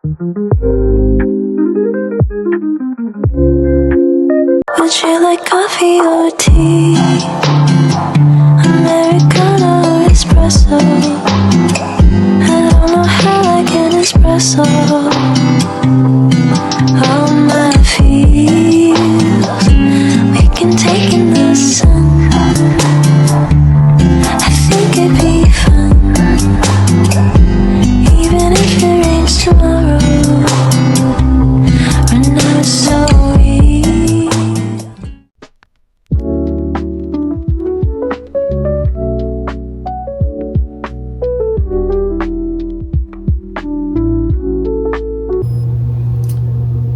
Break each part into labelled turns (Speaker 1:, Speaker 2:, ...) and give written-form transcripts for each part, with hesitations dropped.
Speaker 1: Would you like coffee or tea? Americano or espresso? I don't know how I can espresso. All my feels we can take in the sun. I think it'd be fun, even if it rains tomorrow. Right now it's so weird.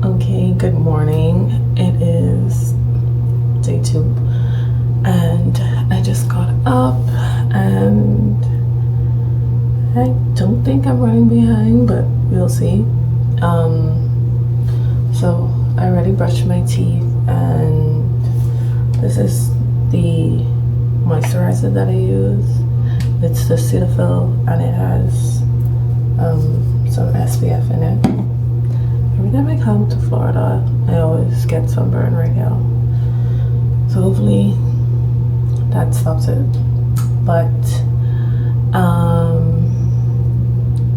Speaker 1: Okay, good morning. It is day 2 and I just got up and I don't think I'm running behind, but we'll see. So I already brushed my teeth and this is the moisturizer that I use. It's the Cetaphil and it has some SPF in it. Every time I come to Florida, I always get sunburn right now. So hopefully that stops it. But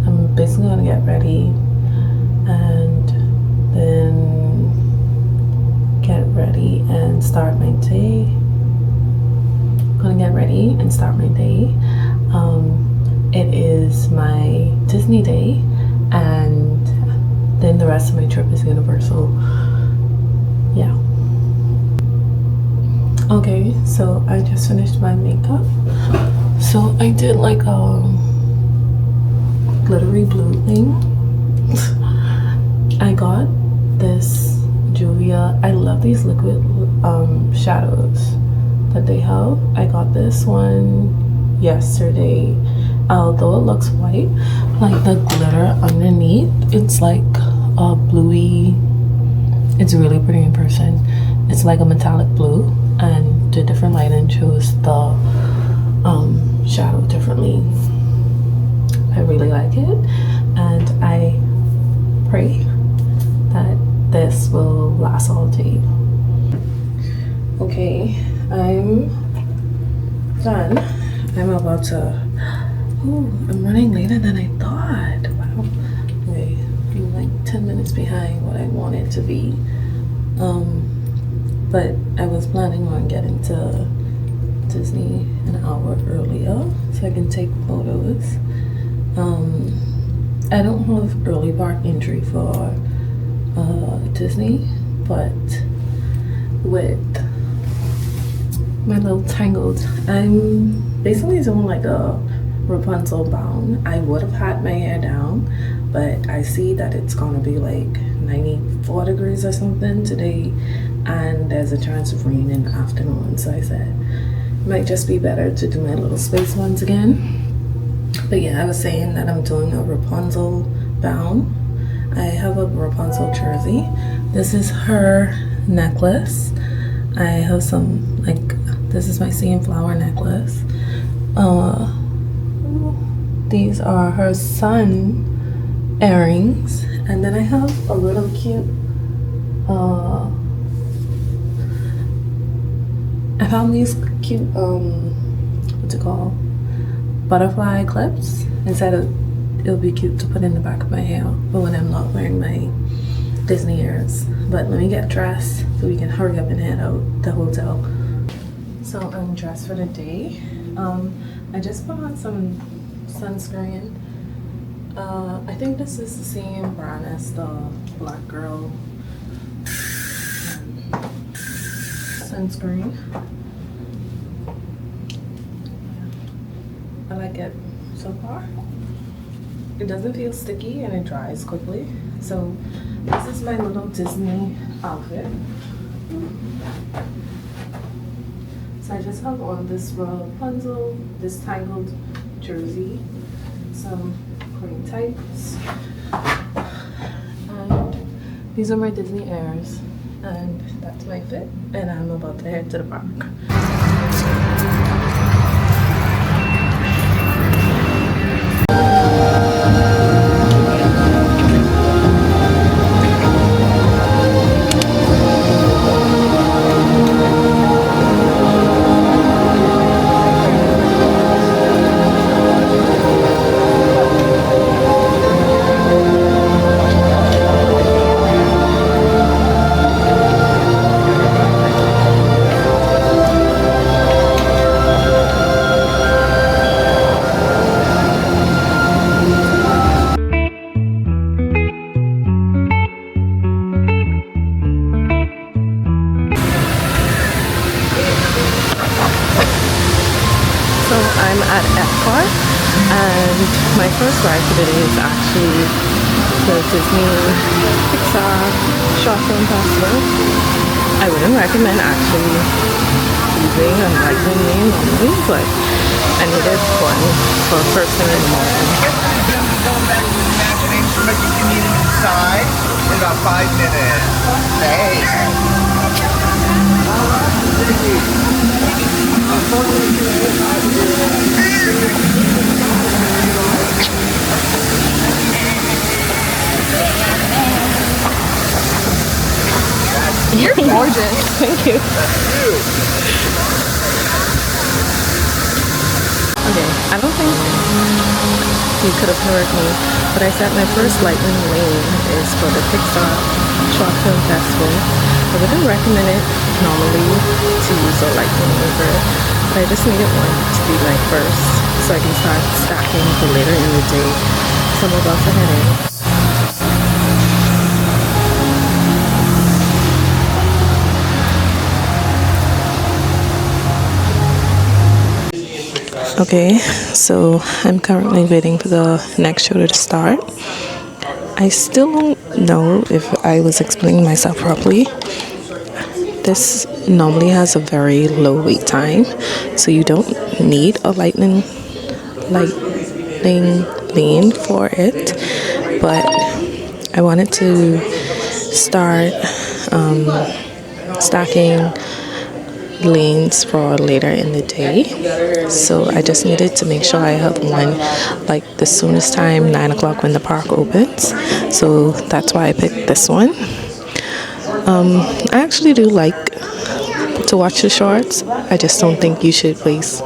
Speaker 1: I'm basically gonna get ready and then get ready and start my day. Gonna get ready and start my day. It is my Disney day and then the rest of my trip is Universal. Yeah. Okay, so I just finished my makeup. So I did like a glittery blue thing. I got this Julia. I love these liquid shadows that they have. I got this one yesterday. Although it looks white, like the glitter underneath, it's like a bluey. It's really pretty in person. It's like a metallic blue, and the different lighting shows the shadow differently. I really like it, and I pray that this will last all day. Okay, I'm done. I'm about to. Oh, I'm running later than I thought. Wow. Okay, I'm like 10 minutes behind what I wanted to be. But I was planning on getting to Disney an hour earlier so I can take photos. I don't have early bird entry for Disney, but with my little tangled, I'm basically doing like a Rapunzel bound. I would have had my hair down, but I see that it's gonna be like 94 degrees or something today, and there's a chance of rain in the afternoon. So I said it might just be better to do my little space ones again. But yeah, I was saying that I'm doing a Rapunzel bound. I have a Rapunzel jersey. This is her necklace. I have some, like, this is my same flower necklace. These are her sun earrings, and then I have a little cute I found these cute what's it called, butterfly clips. And said it'll be cute to put in the back of my hair but when I'm not wearing my Disney ears. But let me get dressed so we can hurry up and head out the hotel. So I'm dressed for the day. I just put on some sunscreen. I think this is the same brand as the Black Girl sunscreen. I like it so far. It doesn't feel sticky and it dries quickly. So this is my little Disney outfit. So I just have on this Rapunzel, this tangled jersey, some green tights, and these are my Disney ears, and that's my fit, and I'm about to head to the park. the Disney Pixar short film festival. I wouldn't recommend actually using a lightning lane normally, but I needed one for first thing in the morning.
Speaker 2: Going back to the imagination, but you can eat it inside in about 5 minutes. Hey.
Speaker 1: You're gorgeous. Thank you. Okay, I don't think you could have heard me, but I said my first lightning lane is for the Pixar Short Film Festival. I wouldn't recommend it normally to use a lightning over, but I just needed one to be my first so I can start stacking for later in the day. So I'm about to head in. Okay, so I'm currently waiting for the next show to start. I still don't know if I was explaining myself properly. This normally has a very low wait time, so you don't need a lightning lane for it. But I wanted to start stacking lanes for later in the day, so I just needed to make sure I have one like the soonest time, 9 o'clock when the park opens. So that's why I picked this one. I actually do like to watch the shorts. I just don't think you should waste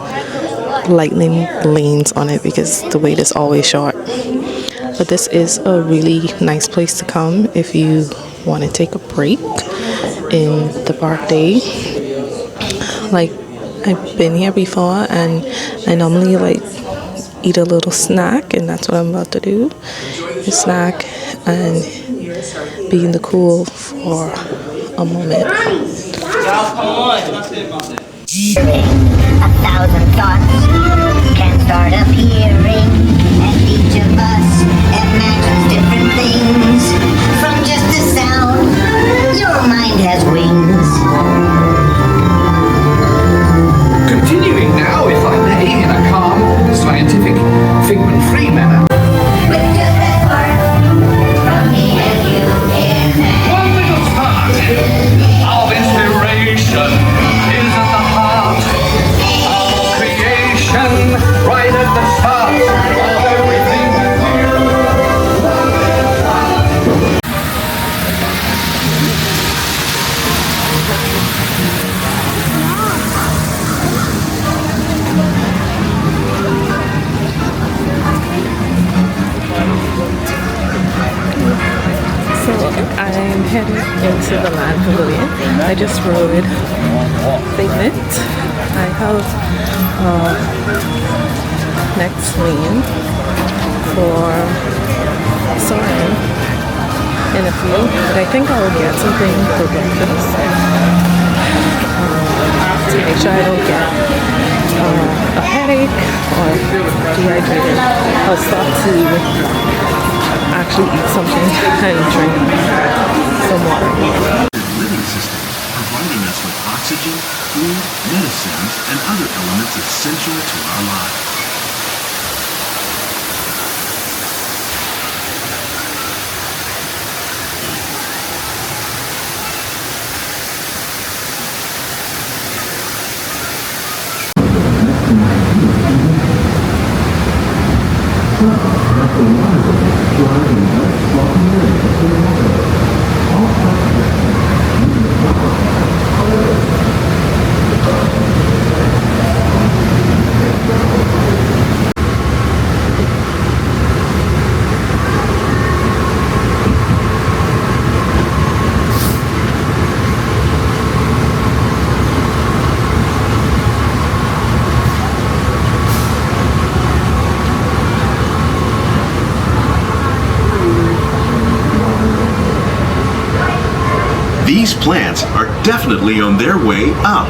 Speaker 1: lightning lanes on it because the wait is always short. But this is a really nice place to come if you want to take a break in the park day. Like, I've been here before and I normally like eat a little snack, and that's what I'm about to do. A snack and be in the cool for a moment.
Speaker 3: A thousand thoughts can start appearing, and each of us imagines different things. From just a sound, your mind has wings.
Speaker 4: Continuing now, if I may, in a calm, scientific, figment-free manner.
Speaker 3: With just that spark from me and you in
Speaker 4: One little spark of inspiration is at the heart of creation, right at the start of everything new.
Speaker 1: So I'm headed into the Land Pavilion. I just rode Figment. I have next lane for Soarin' in a few, but I think I'll get something for breakfast to make sure I don't get a headache or dehydrated. I'll start to actually eat something and drink some water.
Speaker 5: Living system, providing us with oxygen, food, medicines, and other elements essential to our lives. These plants are definitely on their way up.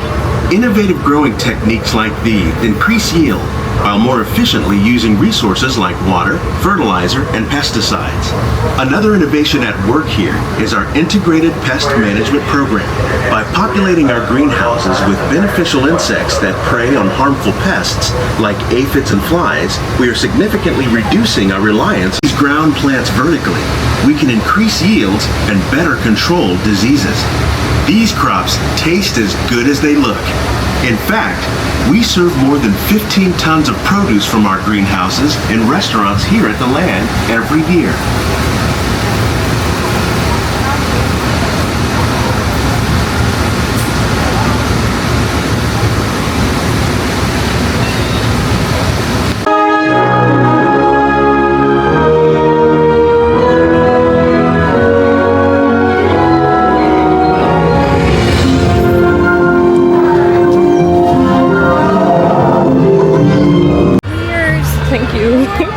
Speaker 5: Innovative growing techniques like these increase yield, while more efficiently using resources like water, fertilizer, and pesticides. Another innovation at work here is our integrated pest management program. By populating our greenhouses with beneficial insects that prey on harmful pests like aphids and flies, we are significantly reducing our reliance on these ground plants vertically. We can increase yields and better control diseases. These crops taste as good as they look. In fact, we serve more than 15 tons of produce from our greenhouses in restaurants here at the land every year.
Speaker 1: Thank you.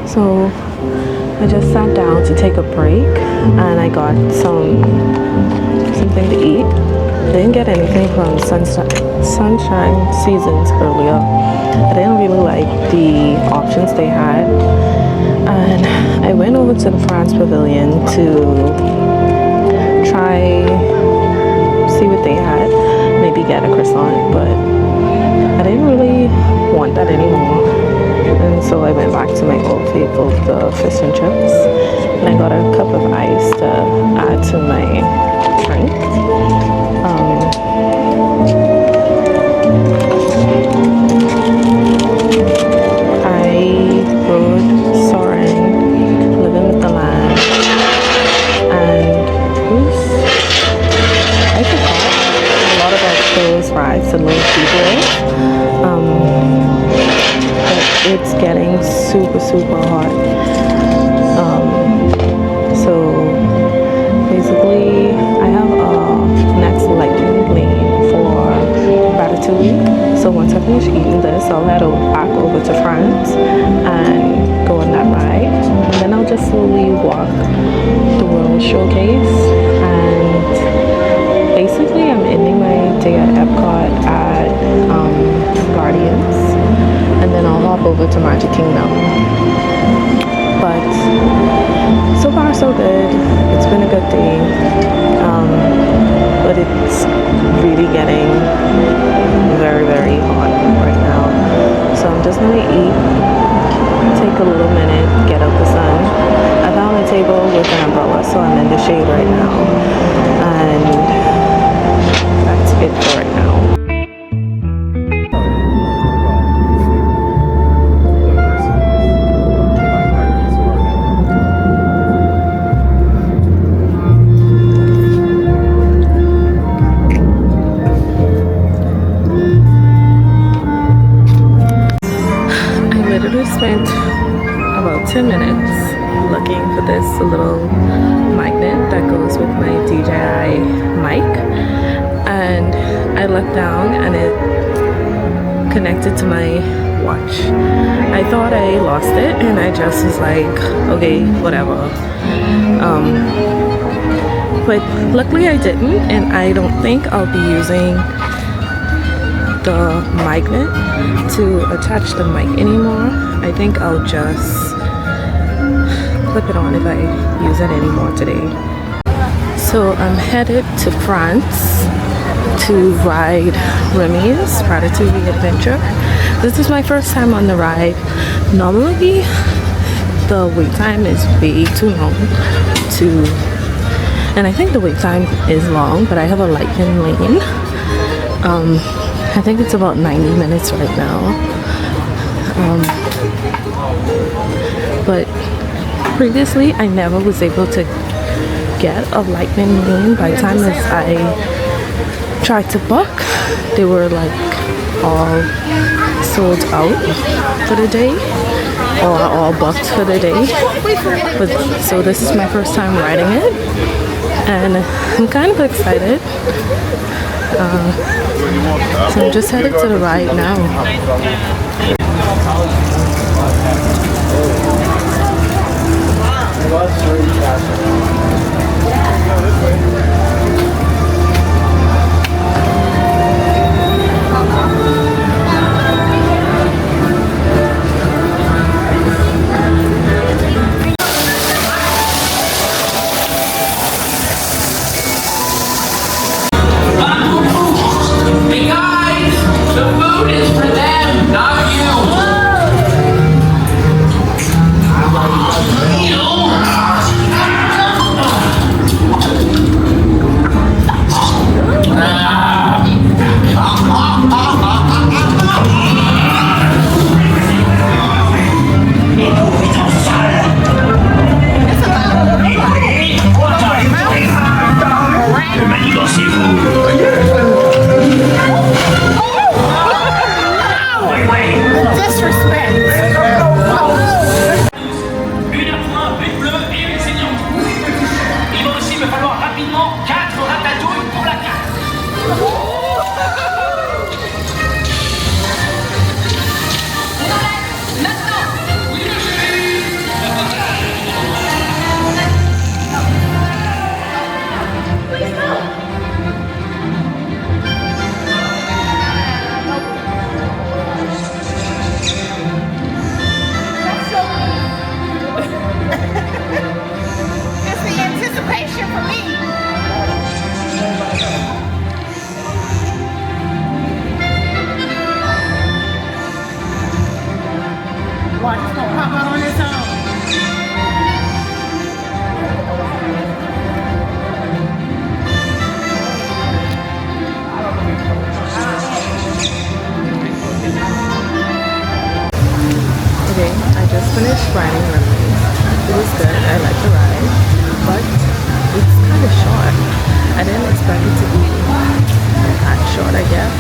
Speaker 1: So I just sat down to take a break and I got something to eat. Didn't get anything from Sunshine Seasons earlier. I didn't really like the options they had. And I went over to the France Pavilion to try see what they had. Maybe get a croissant, but I didn't really want that anymore. And so I went back to my old faithful, the fish and chips. And I got a cup of ice to add to my drink. I rode Soarin', Living with the Land, and I forgot a lot about those rides, the little people. It's getting super hot. So basically I have a next lane for Ratatouille. So once I finish eating this, I'll head back over to France and go on that ride. And then I'll just slowly walk the World Showcase. And basically I'm ending my day at Epcot at Guardians. And then I'll hop over to Magic Kingdom. But so far so good. It's been a good day. But it's really getting very hot right now. So I'm just gonna eat, take a little minute, get out the sun. I found a table with an umbrella, so I'm in the shade right now. And that's it for right now. Spent about 10 minutes looking for this little magnet that goes with my DJI mic, and I looked down and it connected to my watch. I thought I lost it and I just was like, okay, whatever. But luckily I didn't, and I don't think I'll be using the magnet to attach the mic anymore. I I think I'll just flip it on if I use it anymore today. So I'm headed to France to ride Remy's Ratatouille Adventure. This is my first time on the ride. Normally the wait time is way too long and I think the wait time is long, but I have a lightning lane. I think it's about 90 minutes right now. But previously I never was able to get a lightning lane. By the time as I tried to book, they were like all sold out for the day or all booked for the day. But so this is my first time riding it and I'm kind of excited. So I'm just headed to the ride now.
Speaker 4: Hey guys, the food is for them, not you. Une à point, une bleue et une saignante. Il va aussi me falloir rapidement 4 ratatouilles pour la carte.
Speaker 6: It's the anticipation for me. Watch, it's gonna pop out on its own.
Speaker 1: Okay, I just finished riding Remy's. It was good, I like the ride, but it's kind of short. I didn't expect it to be that short, I guess.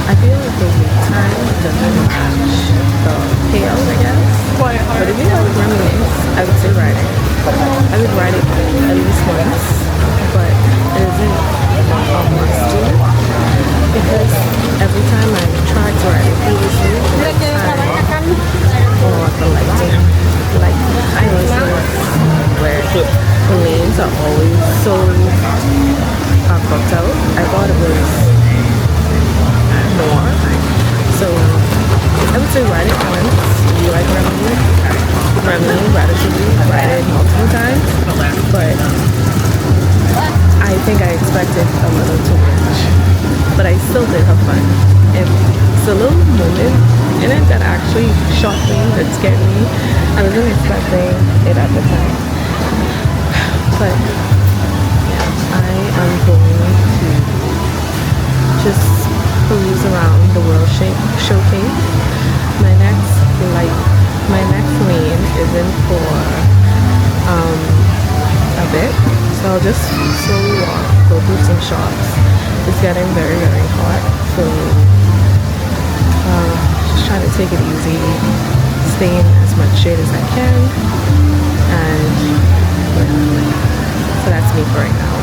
Speaker 1: I feel like the wait time doesn't match the payout, I guess. But if you know what Remy's, I would say ride it. I would ride it at least once, but it isn't a must-do. Because every time I tried to ride it previously, or the lighting, like I noticed where the lanes are always so booked out. I thought it was more. So I would say ride it once. You like Remy, Ratatouille, ride it multiple times. But I think I expected a little too much. But I still did have fun. It's a little moment in it that actually shocked me, that scared me. I wasn't expecting it at the time. But yeah, I am going to just cruise around the World Showcase. My next lane isn't for a bit, so I'll just slowly walk, go through some shops. It's getting very, very hot, so just trying to take it easy, stay in as much shade as I can, and so that's me for right now.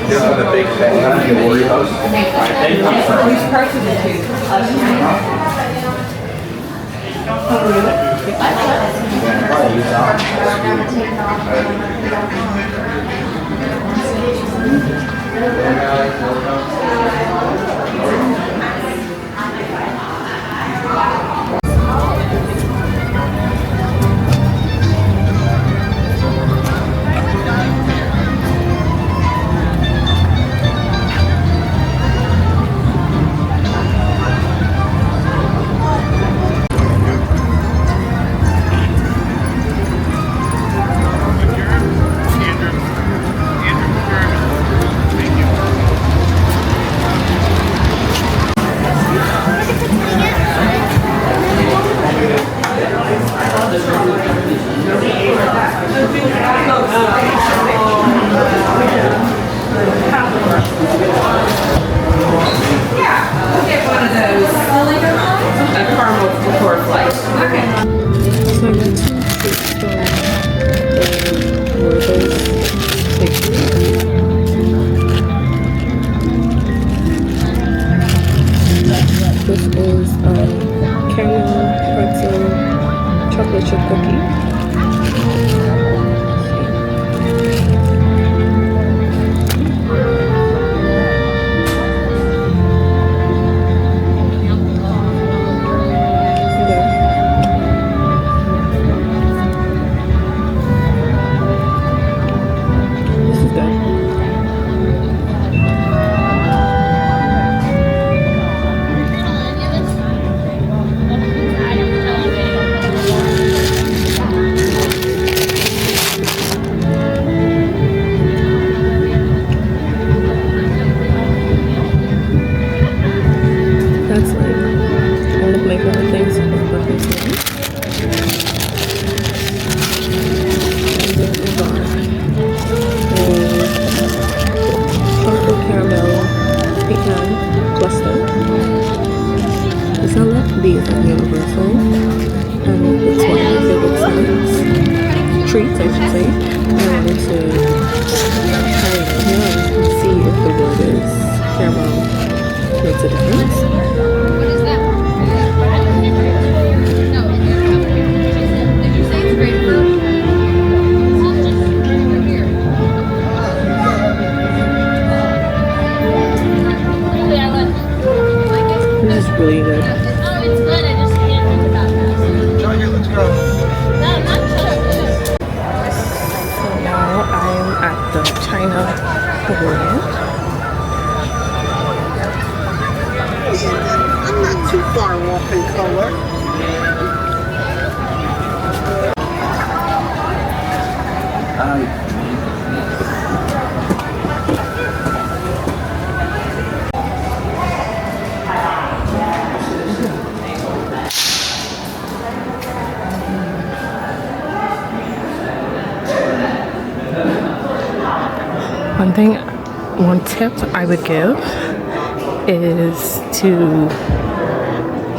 Speaker 2: Just for the big thing, nothing to worry about.
Speaker 1: This is caramel pretzel chocolate chip cookie. That's like one of my favorite things about breakfast. Chocolate caramel pecan cluster. The salad, these are universal. And it's one of my favorite snacks. Treats, I should say. I wanted to try it here and see if the word is caramel makes a difference. This is really good.
Speaker 2: Let's go.
Speaker 1: So now I'm at the China Pavilion.
Speaker 2: I'm not too far off in color.
Speaker 1: One tip I would give is to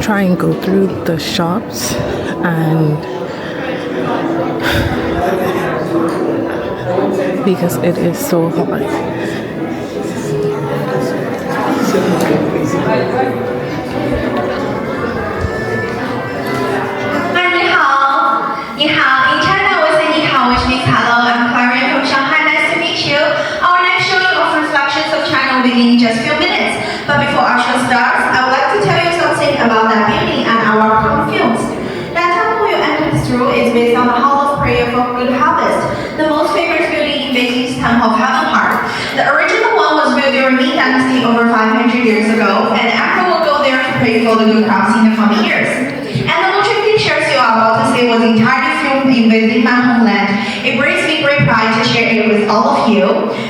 Speaker 1: try and go through the shops and because it is so hot.
Speaker 7: Ni hao. In China, we say ni hao, which means hello. I'm Clarion from Shanghai. Nice to meet you. Our next showing of reflections of China will begin in just a few minutes. But before our show starts, I would like to tell you something about that building and our perfumes. That temple you entered through is based on the Hall of Prayer for Good Harvest, the most famous building in Beijing's Temple of Heaven Heart. The original one was built during Ming Dynasty over 500 years ago, and Emperor will go there to pray for the good crops in the coming years. And the motion pictures you are about to see was entirely filmed in within my homeland. It brings me great pride to share it with all of you.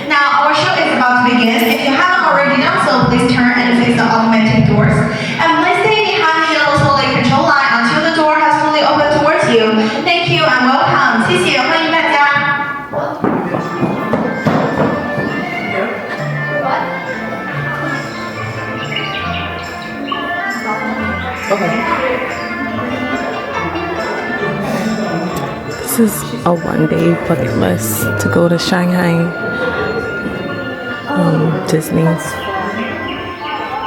Speaker 7: Now, our show is about to begin. If you haven't already done so, please turn and face the automatic doors. And please stay behind the yellow solid control line until the door has fully opened towards you. Thank you and welcome. 谢谢，欢迎大家。
Speaker 2: Okay.
Speaker 1: This is a one-day bucket list to go to Shanghai Disney's.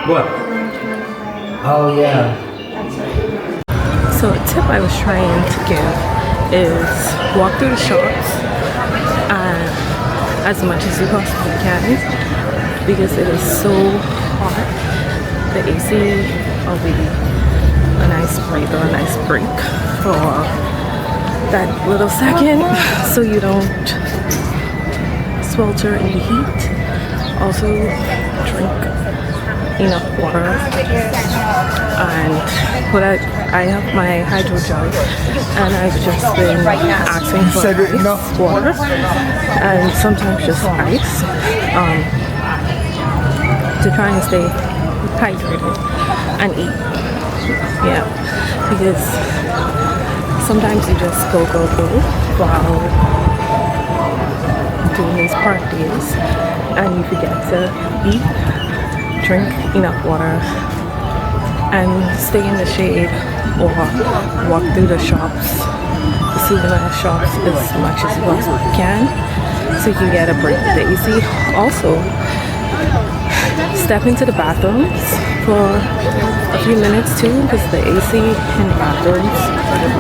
Speaker 2: What? Oh, yeah.
Speaker 1: So a tip I was trying to give is walk through the shops as much as you possibly can, because it is so hot. The AC will be a nice breather, a nice break for that little second, so you don't swelter in the heat. Also, drink enough water, and what I have my hydro gel, and I've just been asking for ice water and sometimes just ice to try and stay hydrated and eat. Yeah, because sometimes you just go while doing these park days and you forget to eat, drink enough water, and stay in the shade or walk through the shops, the souvenir shops, as much as you possibly can, so you can get a break with the AC. Also, step into the bathrooms for a few minutes too, because the AC in the bathrooms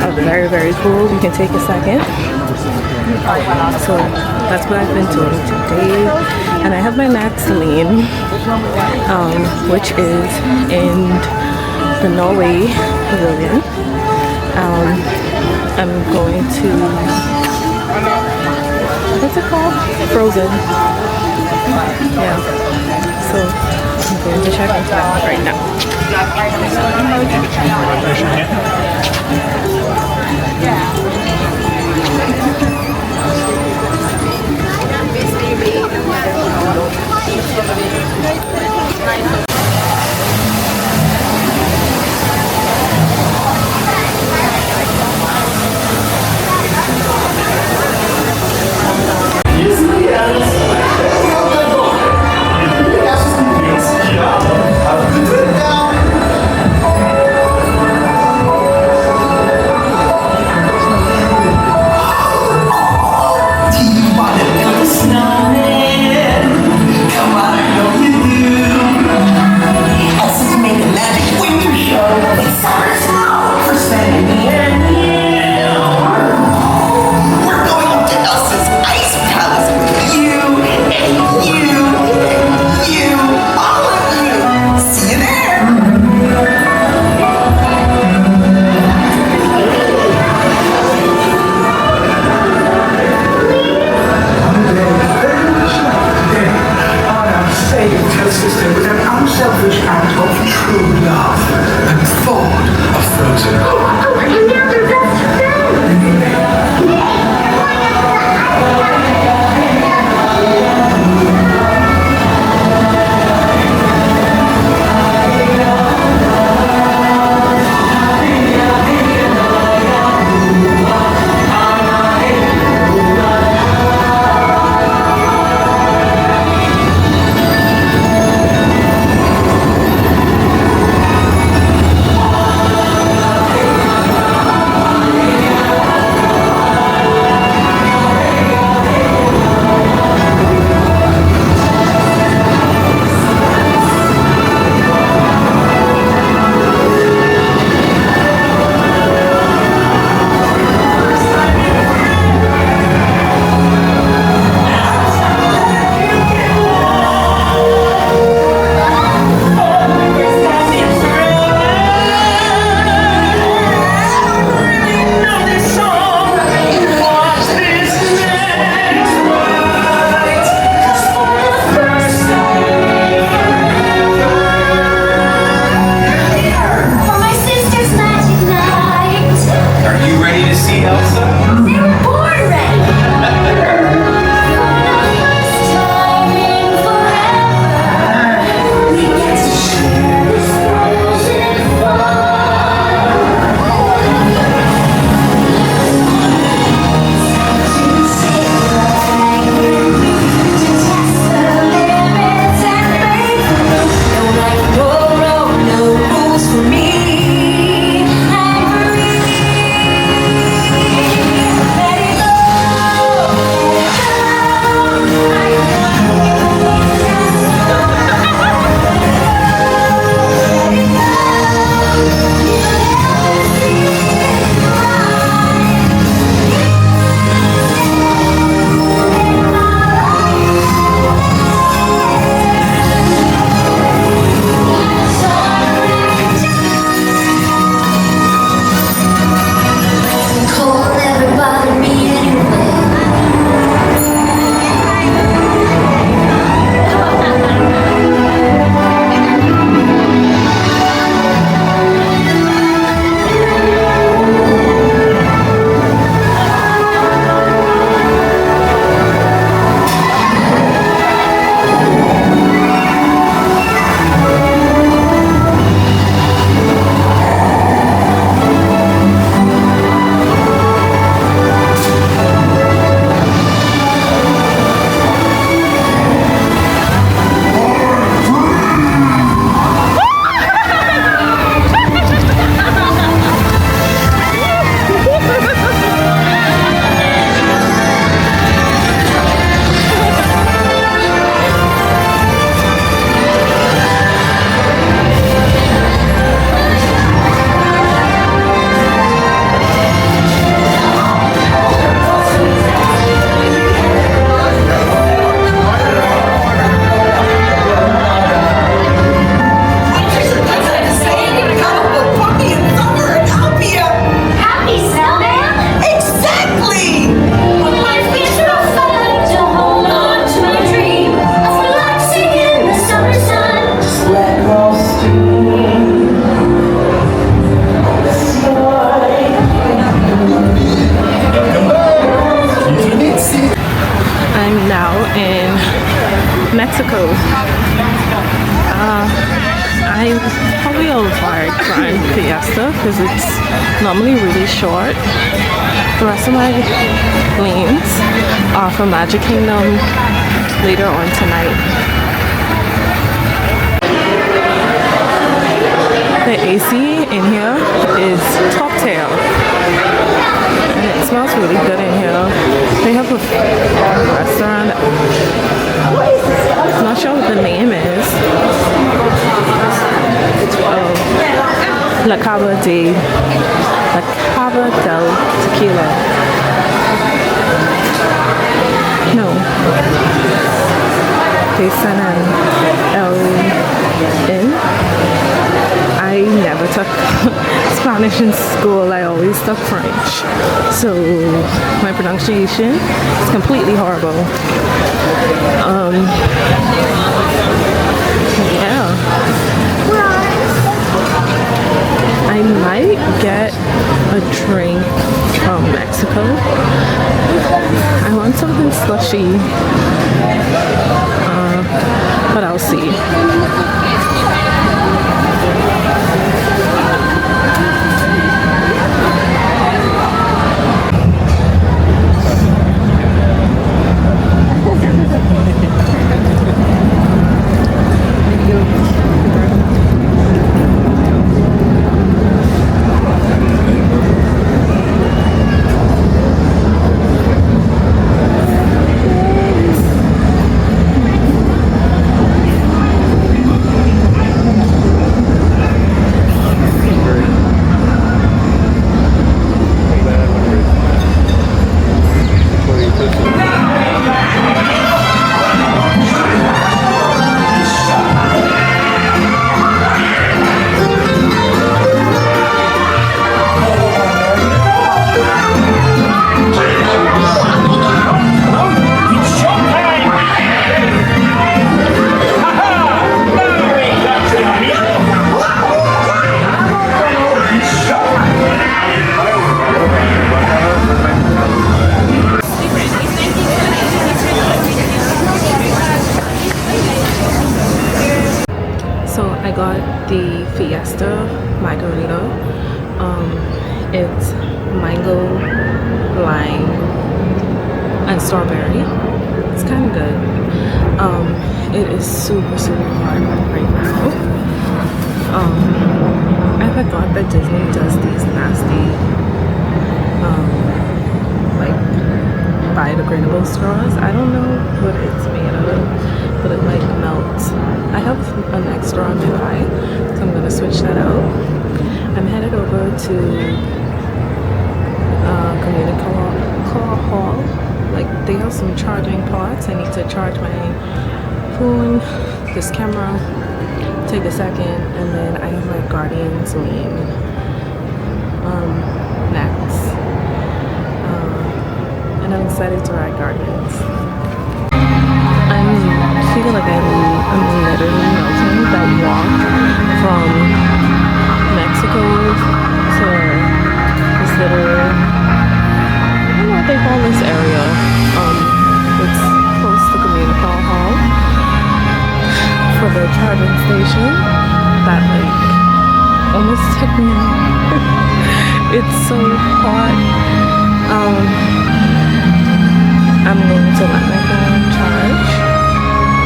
Speaker 1: are very, very cool. You can take a second. So that's what I've been doing today. And I have my next lean, which is in the Norway Pavilion. I'm going to, what's it called? Frozen. Yeah. So I'm going to check into that right now. because it's normally really short. The rest of my lanes are from Magic Kingdom later on tonight. The AC in here is top tail. And it smells really good in here. They have a restaurant. I'm not sure what the name is. La Cava del Tequila. No. De San El Inn. I never took Spanish in school. I always took French. So my pronunciation is completely horrible. Yeah. I might get a drink from Mexico. I want something slushy. But I'll see. Margarita. It's mango, lime, and strawberry. It's kind of good. It is super hot right now. I forgot that Disney does these nasty like biodegradable straws. I don't know what it's made of, but it like melts. I have an extra on my eye, so I'm gonna switch that out. I'm headed over to community hall. Like they have some charging ports. I need to charge my phone, this camera, take a second, and then I have my Guardians lane next. And I'm excited to ride Guardians. I feel like I'm literally melting. That walk from Mexico to this little, I don't know what they call this area. It's close to community hall for the charging station. That like almost took me out. It's so hot. I'm going to let my phone charge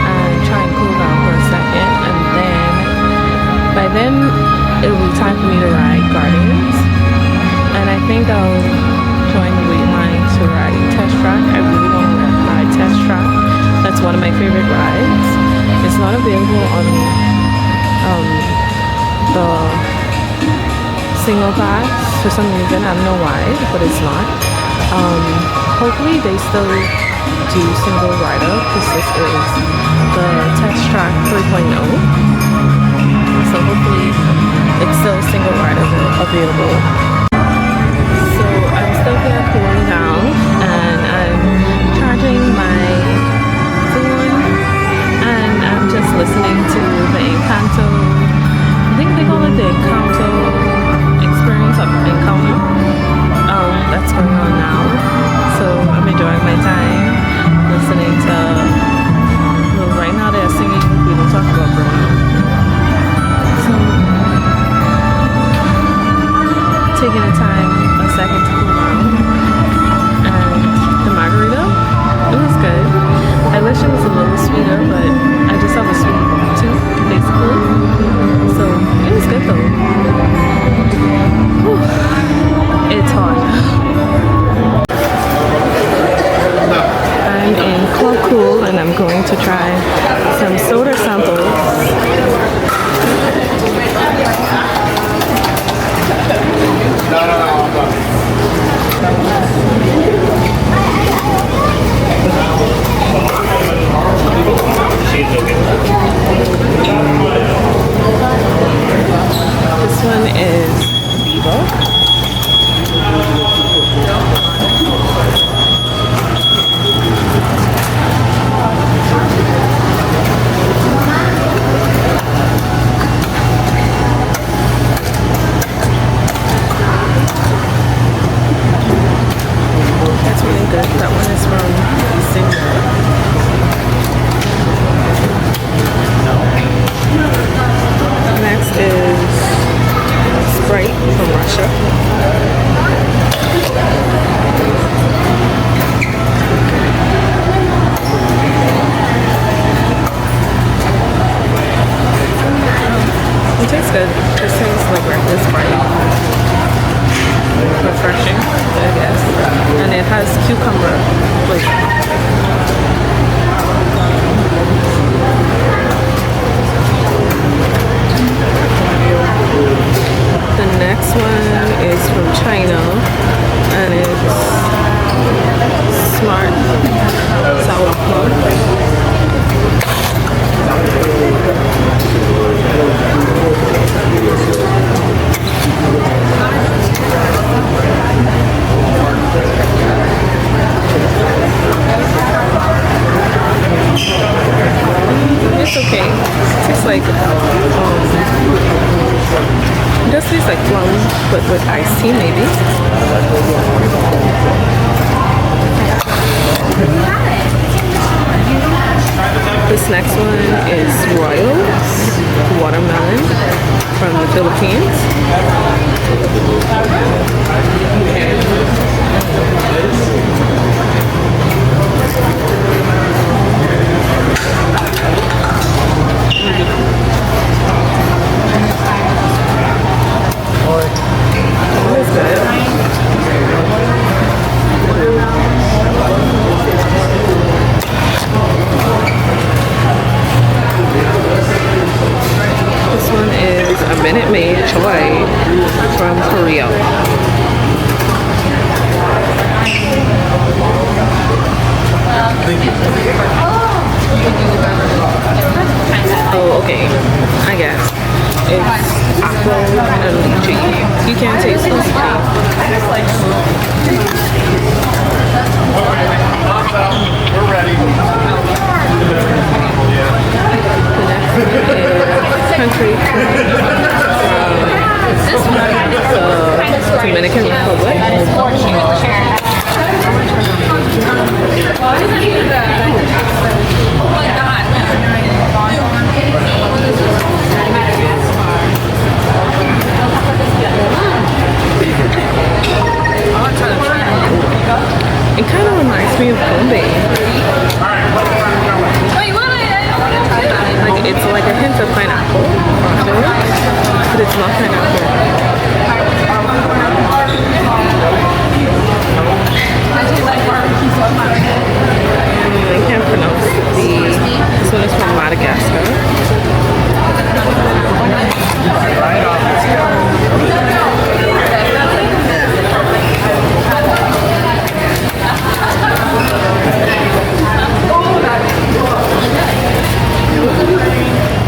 Speaker 1: and try and cool down for a second, and then by then it will be time for me to ride Guardians, and I think I'll join the wait line to ride Test Track. I really want to ride Test Track. That's one of my favorite rides. It's not available on the single pass for some reason. I don't know why, but it's not. Hopefully they still do single rider, because this is the Test Track 3.0. So hopefully it's still single rider available. So I'm still here cooling down, and I'm charging my phone, and I'm just listening to the Encanto, I think they call it the Encanto experience of Encounter. That's going on now. So I'm enjoying my time listening to, well, right now they're singing We Don't Talk About Bruno. So time, a second to cool down. And the margarita, it was good. I wish it was a little sweeter, but I just have a sweet tooth, basically. So it was good though. Whew. It's hot. I'm in Club Cool and I'm going to try some soda samples. This one is Vivo. That's really good. That one is from Singapore. Next is Sprite from Russia. It tastes good. It tastes like regular Sprite. Refreshing, I guess. And it has cucumber flavor. The next one is from China and it's Smart Sour Plum. It's okay. It tastes like it does taste like plum, but with iced tea maybe. This next one is Royals Watermelon from the Philippines. That's good. This one is a Minute Maid Choi from Korea. Oh, okay. I guess it's apple and lychee. You can't taste the lychee.
Speaker 2: We're ready.
Speaker 1: The next one is country from the Dominican Republic. It kind of reminds me of Bombay. Like it's like a hint of pineapple, but it's not pineapple. I can't pronounce this one is from Madagascar.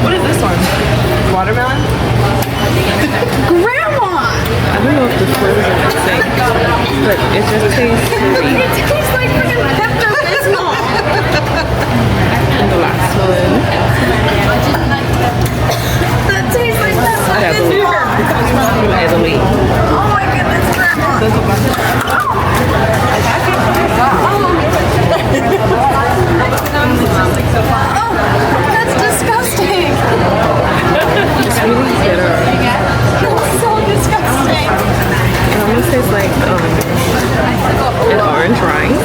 Speaker 1: What is this one? Watermelon?
Speaker 6: Grandma!
Speaker 1: I don't know if the flavors are the same, but it just tastes sweet.
Speaker 6: It tastes like freaking Pepto-Bismol!
Speaker 1: And the last one.
Speaker 6: That tastes like
Speaker 1: Heavily.
Speaker 6: Pepto-Bismol!
Speaker 1: Heavily.
Speaker 6: Oh my goodness, Grandma! Oh, that's disgusting!
Speaker 1: It's really bitter.
Speaker 6: That's so disgusting!
Speaker 1: It almost tastes like an orange rind.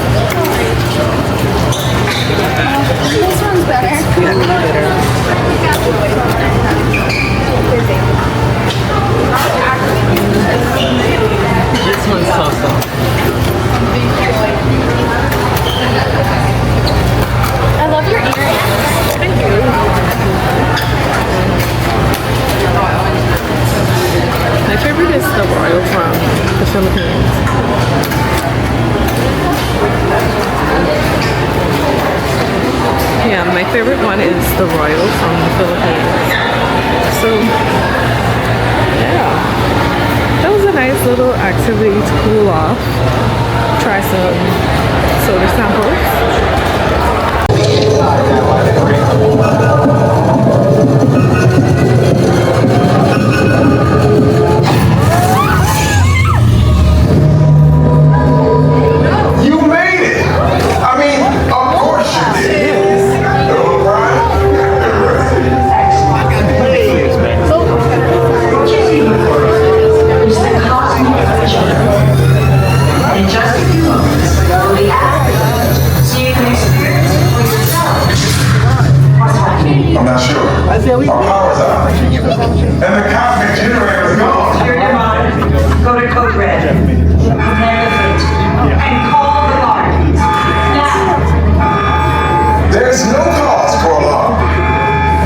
Speaker 6: This one's better.
Speaker 1: Yeah, bitter. This one's so.
Speaker 6: I love your earrings.
Speaker 1: Thank you. My favorite is the royal from the Philippines. Yeah, my favorite one is the royal from the Philippines. So, yeah. That was a nice little activity to cool off. Try some soda samples.
Speaker 8: You made it! I mean, of course you did.
Speaker 3: In just a few moments, we'll be out. So you can experience it for yourself. What's happening?
Speaker 8: I'm not sure. Our power's out. And the cosmic generator is gone.
Speaker 3: Clear your mind. Go to Code Red. Prepare the fleet. And call the guard. Now.
Speaker 8: There's no cause for alarm.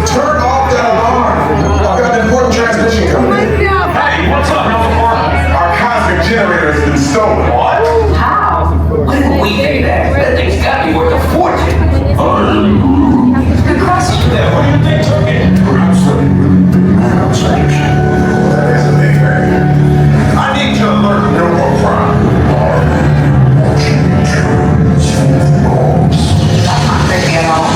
Speaker 8: Turn off that alarm. I've got an important transmission coming in.
Speaker 4: Hey, what's up, Nova?
Speaker 8: Our cosmic generator has been stolen.
Speaker 4: What?
Speaker 3: How?
Speaker 4: We pay that. That thing's gotta be worth a fortune.
Speaker 3: Good question.
Speaker 4: Yeah, what do you think took it?
Speaker 8: That is a big bang. I need to alert Neuroprime.
Speaker 3: That's not creepy at all.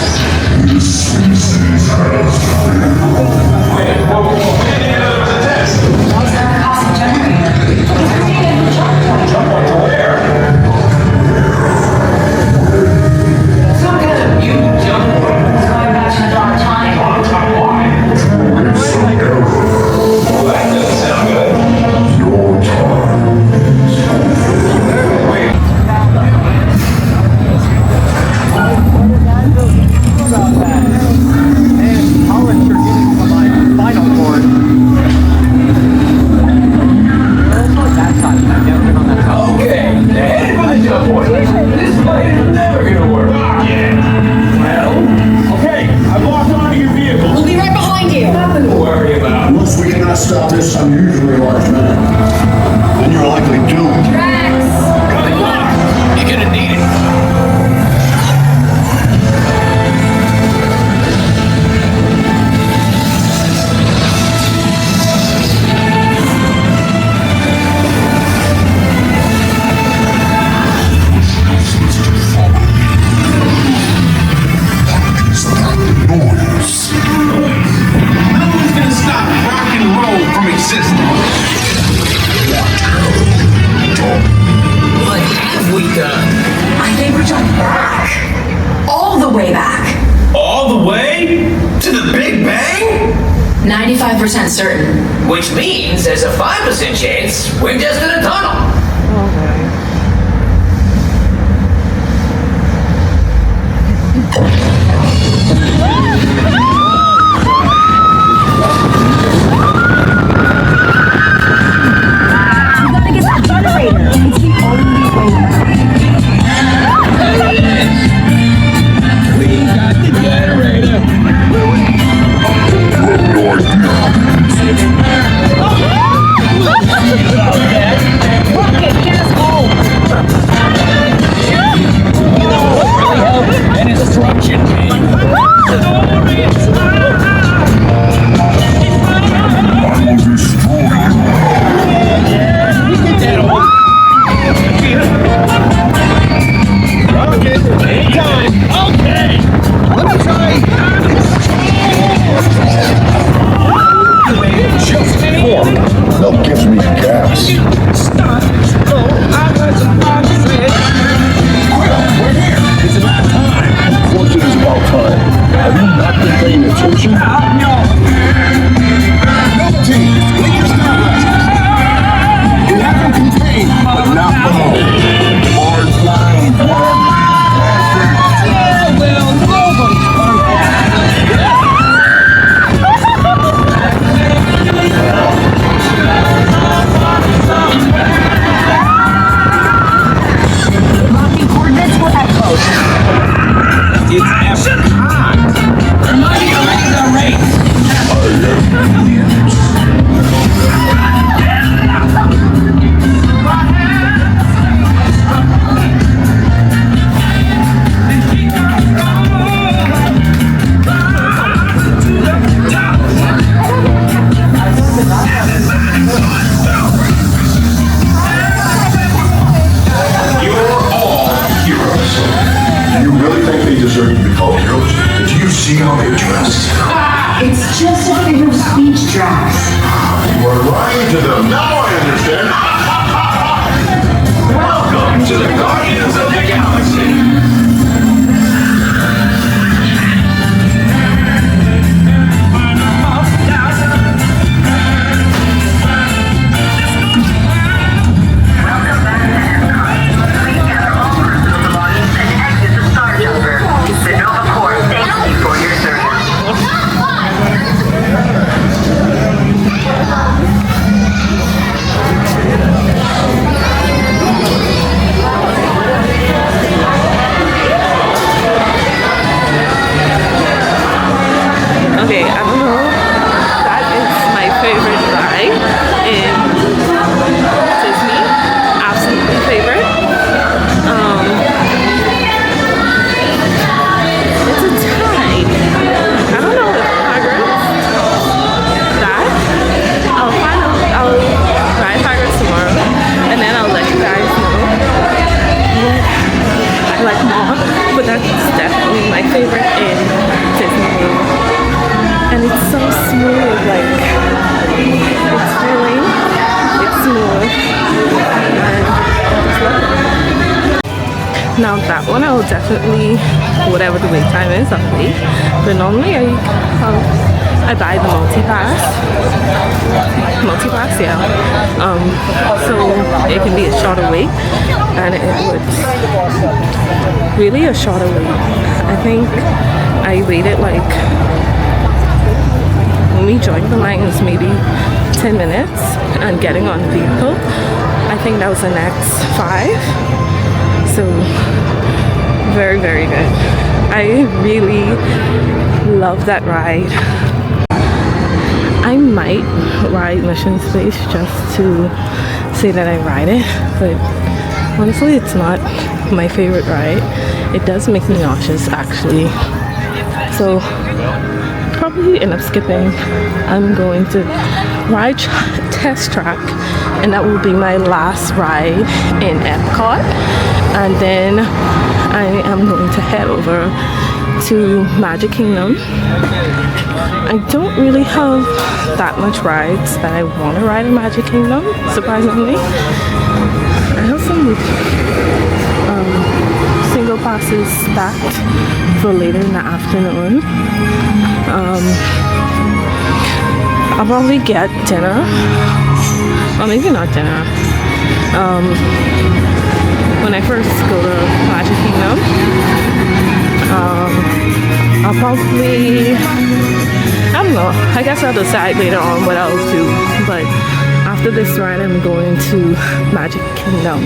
Speaker 4: Wait, whoa, whoa, whoa. We didn't know there was a test.
Speaker 3: What's that cosmic generator?
Speaker 4: Jump point to where?
Speaker 3: Some kind of mutant jump point. It's going back to the dawn of time.
Speaker 4: Why? Well, that doesn't sound good. Wait. Okay, headed for the jump point. This plane is never gonna work. Yeah. Well, okay, I've locked onto your vehicle.
Speaker 6: We'll be right behind you.
Speaker 4: Nothing to worry about.
Speaker 9: Unless we cannot stop this unusually large man, then you're likely doomed.
Speaker 4: Good luck. You're gonna need it.
Speaker 8: Who's gonna stop rock and roll from existing?
Speaker 4: What have we done?
Speaker 3: I think we're jumping back. All the way back.
Speaker 4: All the way to the Big Bang?
Speaker 3: 95% certain.
Speaker 4: Which means there's a 5% chance we're just in a tunnel. We got the generator.
Speaker 6: Rocket!
Speaker 3: It's just a figure of speech, Drax.
Speaker 8: You are lying to them. Now I understand.
Speaker 4: Welcome to the Guardians of the Galaxy.
Speaker 3: Welcome back to Epcot. Please gather all personal belongings and exit the Star Jumper. The Nova Corps thanks you for your service.
Speaker 1: Okay, I don't know. That is my favorite ride in Disney. Absolutely favorite. It's a tie. I don't know if Hagrid's that. I'll find out. I'll ride Hagrid's tomorrow, and then I'll let you guys know what I like more. But that's definitely my favorite in Disney World. And it's so smooth, like, it's filling, it's smooth, and I just love it. Now that one I will definitely, whatever the wait time is, I'll wait. But normally I buy the multi-pass, yeah. So it can be a shorter wait, and it was really a shorter wait. I think I waited like, when we joined the line, it was maybe 10 minutes, and getting on the vehicle, I think that was the next 5. So very, very good. I really love that ride. I might ride Mission Space just to say that I ride it, but honestly it's not my favorite ride. It does make me nauseous actually. So probably end up skipping. I'm going to ride Test Track, and that will be my last ride in Epcot, and then I am going to head over to Magic Kingdom. I don't really have that much rides that I want to ride in Magic Kingdom, surprisingly. I have some single passes stacked for later in the afternoon. I'll probably get dinner, or maybe not dinner. When I first go to Magic Kingdom, I'll probably, I don't know, I guess I'll decide later on what I'll do, but after this ride I'm going to Magic Kingdom.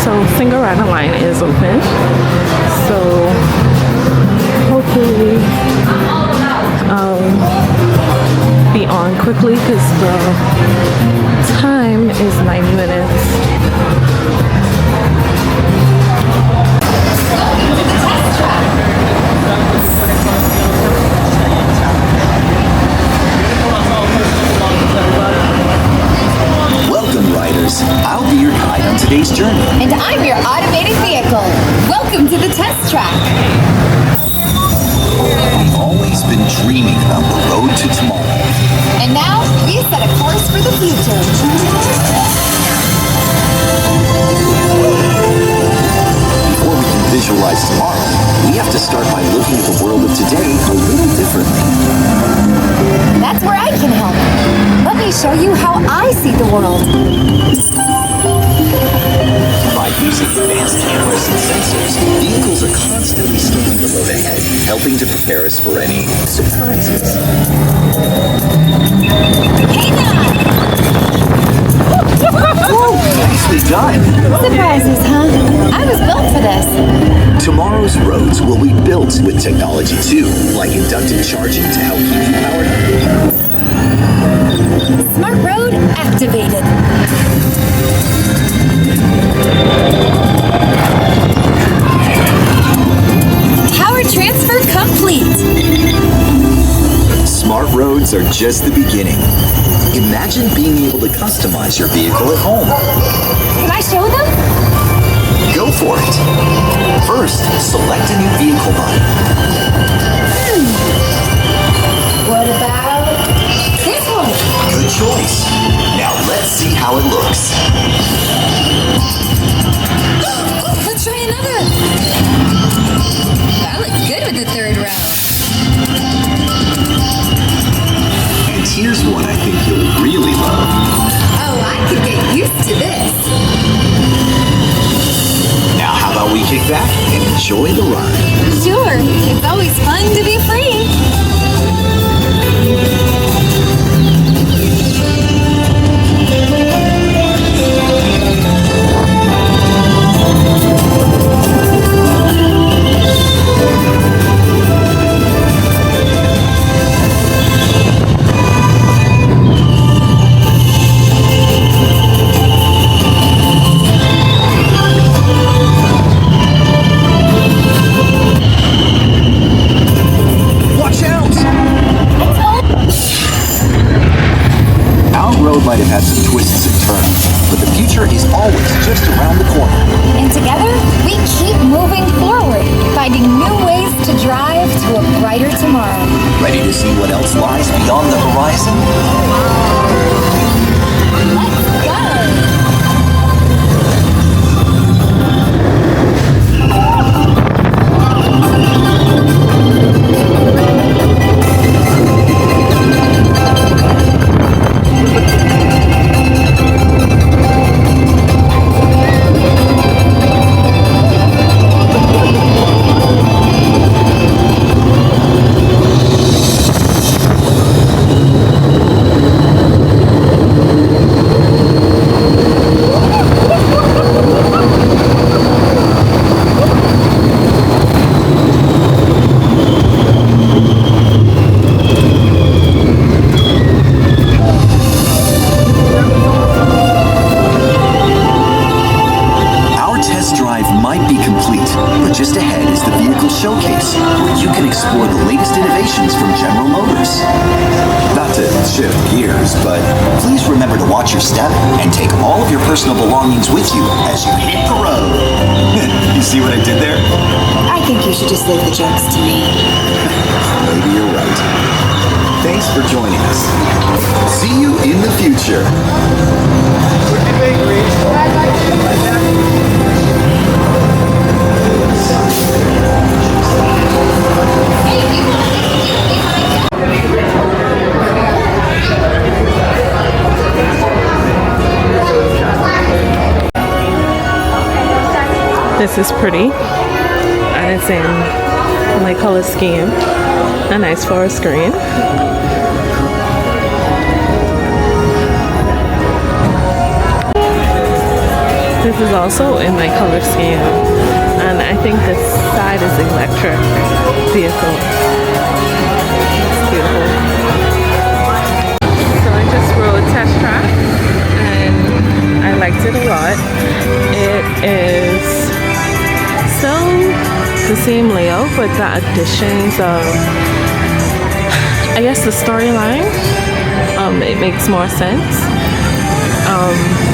Speaker 1: So Cinderella line is open, so hopefully I'll be on quickly because the time is 90 minutes.
Speaker 10: Welcome, riders. I'll be your guide on today's journey.
Speaker 6: And I'm your automated vehicle. Welcome to the test track.
Speaker 10: We've always been dreaming about the road to tomorrow.
Speaker 6: And now we set a course for the future.
Speaker 10: Before we can visualize tomorrow, we have to start by looking at the world of today a little differently.
Speaker 6: That's where I can help. Let me show you how I see the world.
Speaker 10: By using advanced cameras and sensors, vehicles are constantly scanning the road ahead, helping to prepare us for any surprises.
Speaker 6: Hey now!
Speaker 10: Whoa, nicely done!
Speaker 6: Surprises, huh? I was built for this.
Speaker 10: Tomorrow's roads will be built with technology too, like inductive charging to help keep you powered up.
Speaker 6: Smart road activated. Power transfer complete.
Speaker 10: Smart roads are just the beginning. Imagine being able to customize your vehicle at home.
Speaker 6: Can I show them?
Speaker 10: Go for it. First, select a new vehicle model.
Speaker 6: What about this one?
Speaker 10: Good choice. Now let's see how it looks.
Speaker 6: Let's try another. That looked good with the third round.
Speaker 10: And here's one I think you'll really love.
Speaker 6: Oh, I could get used to this.
Speaker 10: Now how about we kick back and enjoy the ride?
Speaker 6: Sure, it's always fun to be free.
Speaker 10: Watch out! Our road might have had some twists and turns, but the future is always just around the corner.
Speaker 6: And together, we keep moving forward, finding new ways to drive to a brighter tomorrow.
Speaker 10: Ready to see what else lies beyond the horizon?
Speaker 6: Let's go!
Speaker 10: Showcase, where you can explore the latest innovations from General Motors. Not to shift gears, but please remember to watch your step and take all of your personal belongings with you as you hit the road. You see what I did there?
Speaker 6: I think you should just leave the jokes to me.
Speaker 10: Maybe you're right. Thanks for joining us. See you in the future.
Speaker 1: This is pretty, and it's in my color scheme, a nice forest green. This is also in my color scheme, and I think this side is electric vehicle. It's beautiful. So I just rode Test Track, and I liked it a lot. It is still the same layout, but the additions of, I guess, the storyline, it makes more sense.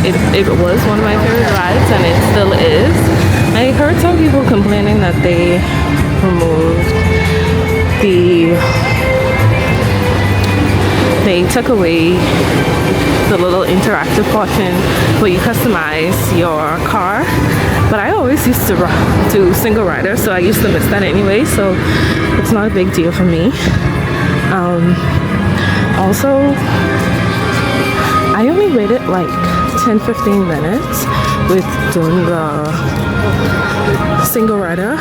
Speaker 1: It was one of my favorite rides, and it still is. I heard some people complaining that they removed they took away the little interactive portion where you customize your car, but I always used to do single rider, so I used to miss that anyway, so it's not a big deal for me. Also, I only waited like 10-15 minutes with doing the single rider.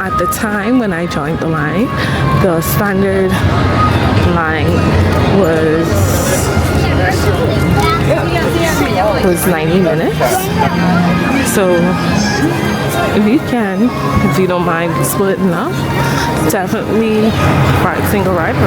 Speaker 1: At the time when I joined the line, the standard line was 90 minutes. So if you don't mind splitting up, definitely ride single rider.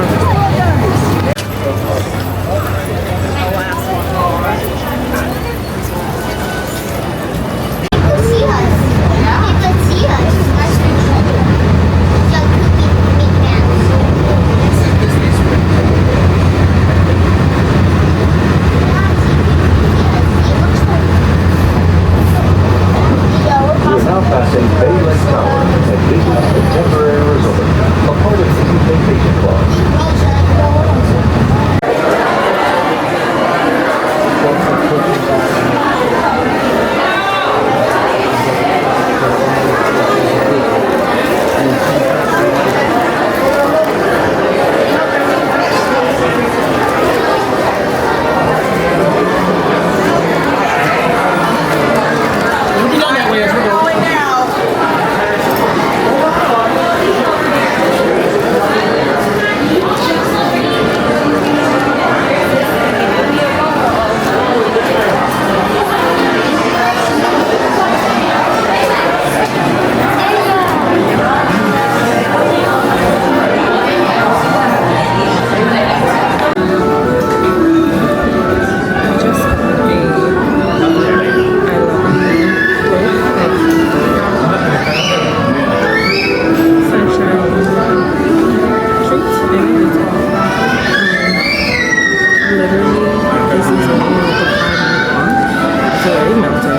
Speaker 1: already melted.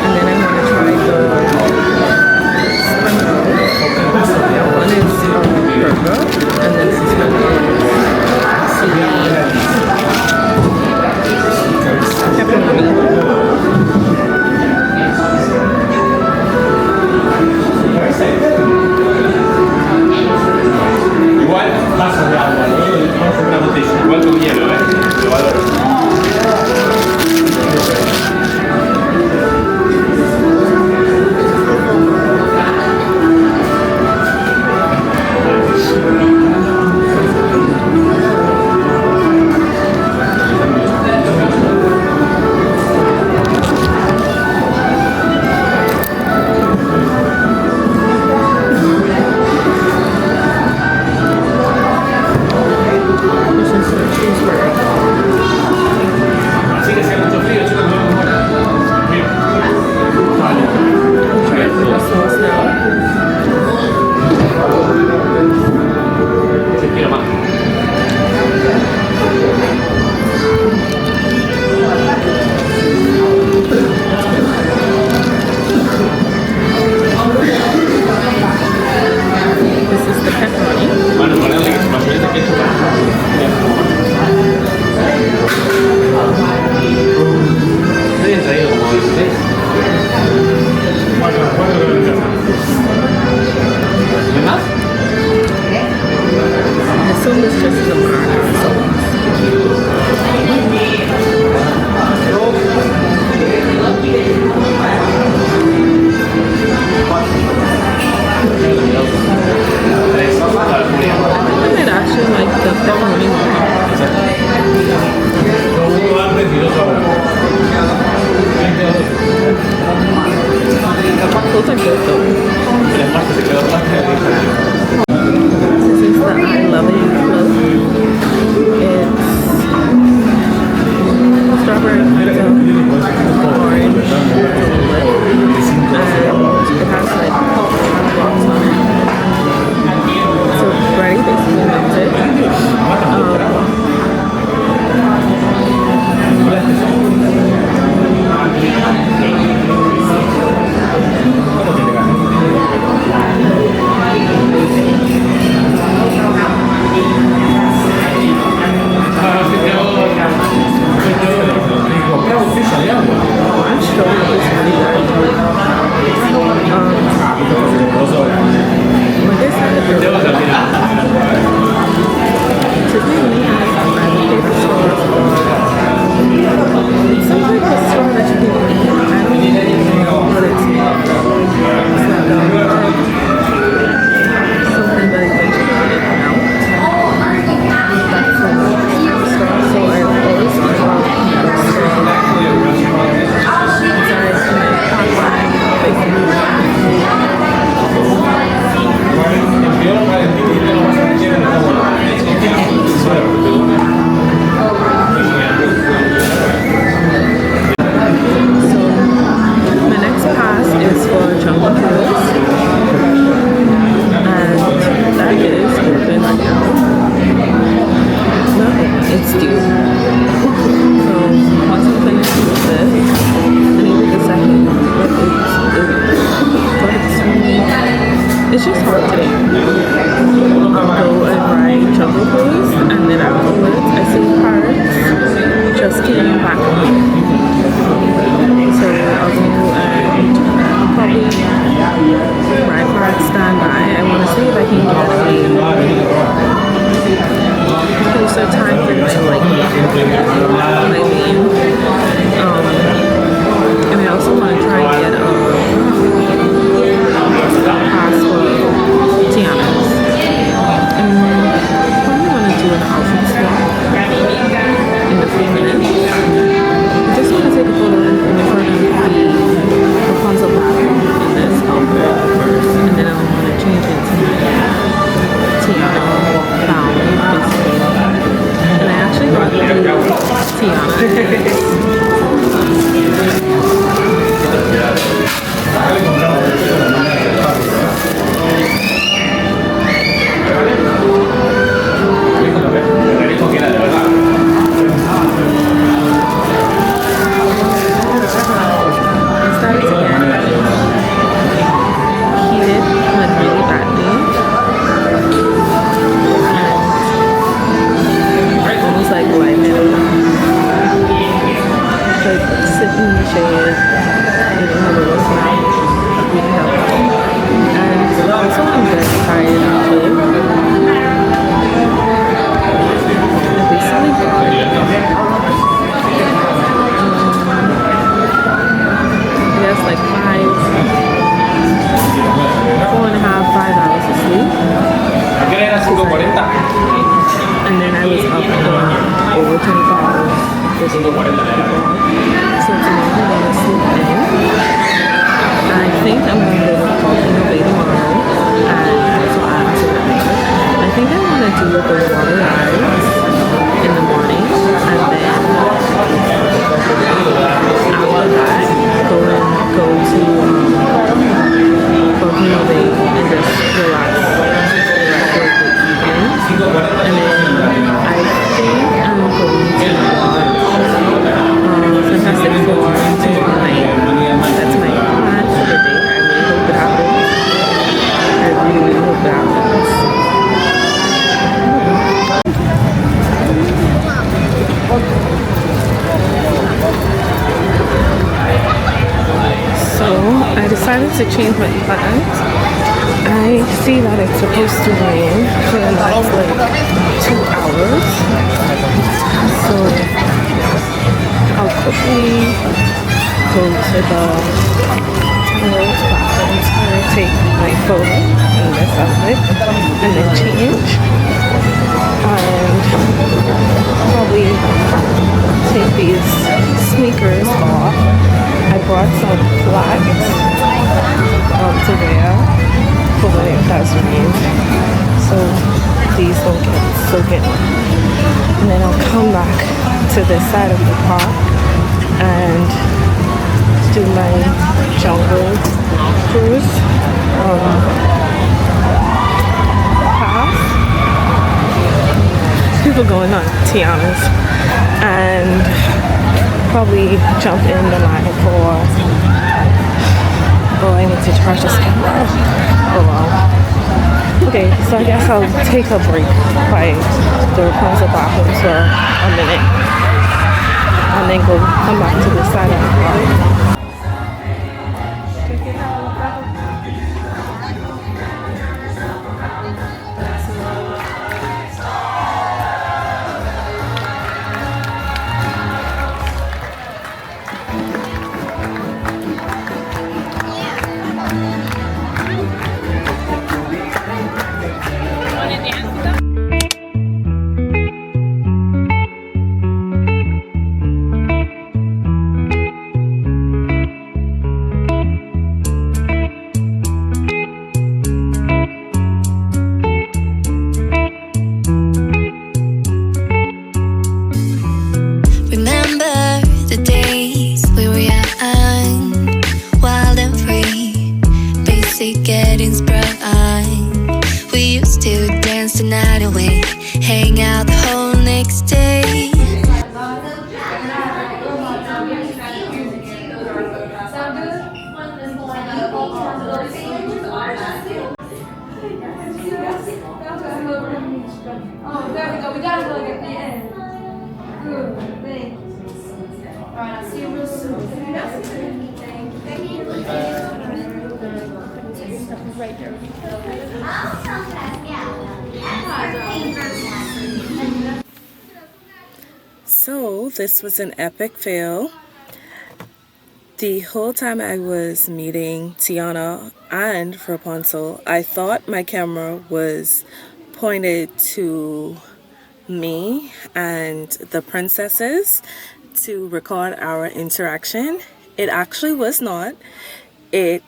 Speaker 1: And then I want to try the spring roll. One is burger, and then this one is pepperoni.
Speaker 11: Igual vaso de agua, una botella, igual con hielo, lo valoro.
Speaker 1: So tomorrow I'm gonna sleep in. I think I'm gonna go to Volcano Bay tomorrow, and that's what I have to remember. I think I want to do the water rides in the morning, and then after that, go to Volcano Bay and just relax for the evening. And then I think I'm going to watch Fantastic Four tomorrow night. That's my plan for the day. I really hope it happens. I really hope it happens. So I decided to change my plans. I see that it's supposed to rain for the next like 2 hours. So I'll quickly go to the toilet bathrooms and take my photo in this outfit and then change. And probably take these sneakers off. I brought some flats to wear for when it does rain, so these don't get soaking. And then I'll come back to this side of the park and do my jungle cruise path. People going on Tiana's, and probably jump in the line for, oh, I need to charge this camera. Oh well. Okay, so I guess I'll take a break by the Rapunzel bathroom for a minute and then come back to the side of the park.
Speaker 12: Getting sprung. We used to dance the night away, hang out the whole next day.
Speaker 13: Oh, there we go. We gotta look at the end. Good. Thanks. All right, I'll see you real soon. Thank you. Right there.
Speaker 1: So this was an epic fail. The whole time I was meeting Tiana and Rapunzel, I thought my camera was pointed to me and the princesses to record our interaction. It actually was not. It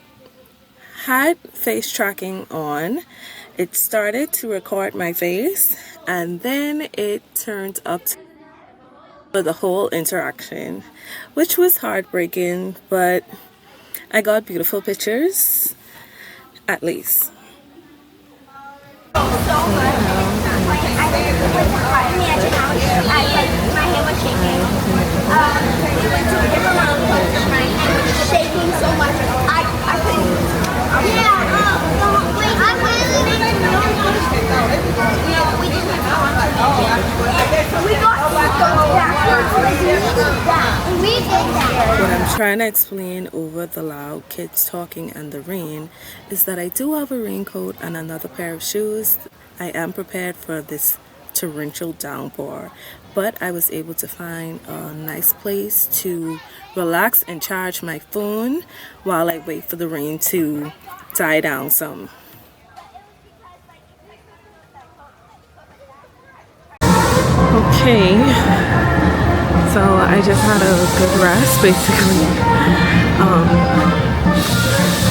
Speaker 1: had face tracking on. It started to record my face and then it turned up for the whole interaction, which was heartbreaking, but I got beautiful pictures at least.
Speaker 3: Shaking so much. I couldn't.
Speaker 1: What I'm trying to explain over the loud kids talking and the rain is that I do have a raincoat and another pair of shoes. I am prepared for this torrential downpour, but I was able to find a nice place to relax and charge my phone while I wait for the rain to die down some. Okay, so I I just had a good rest basically,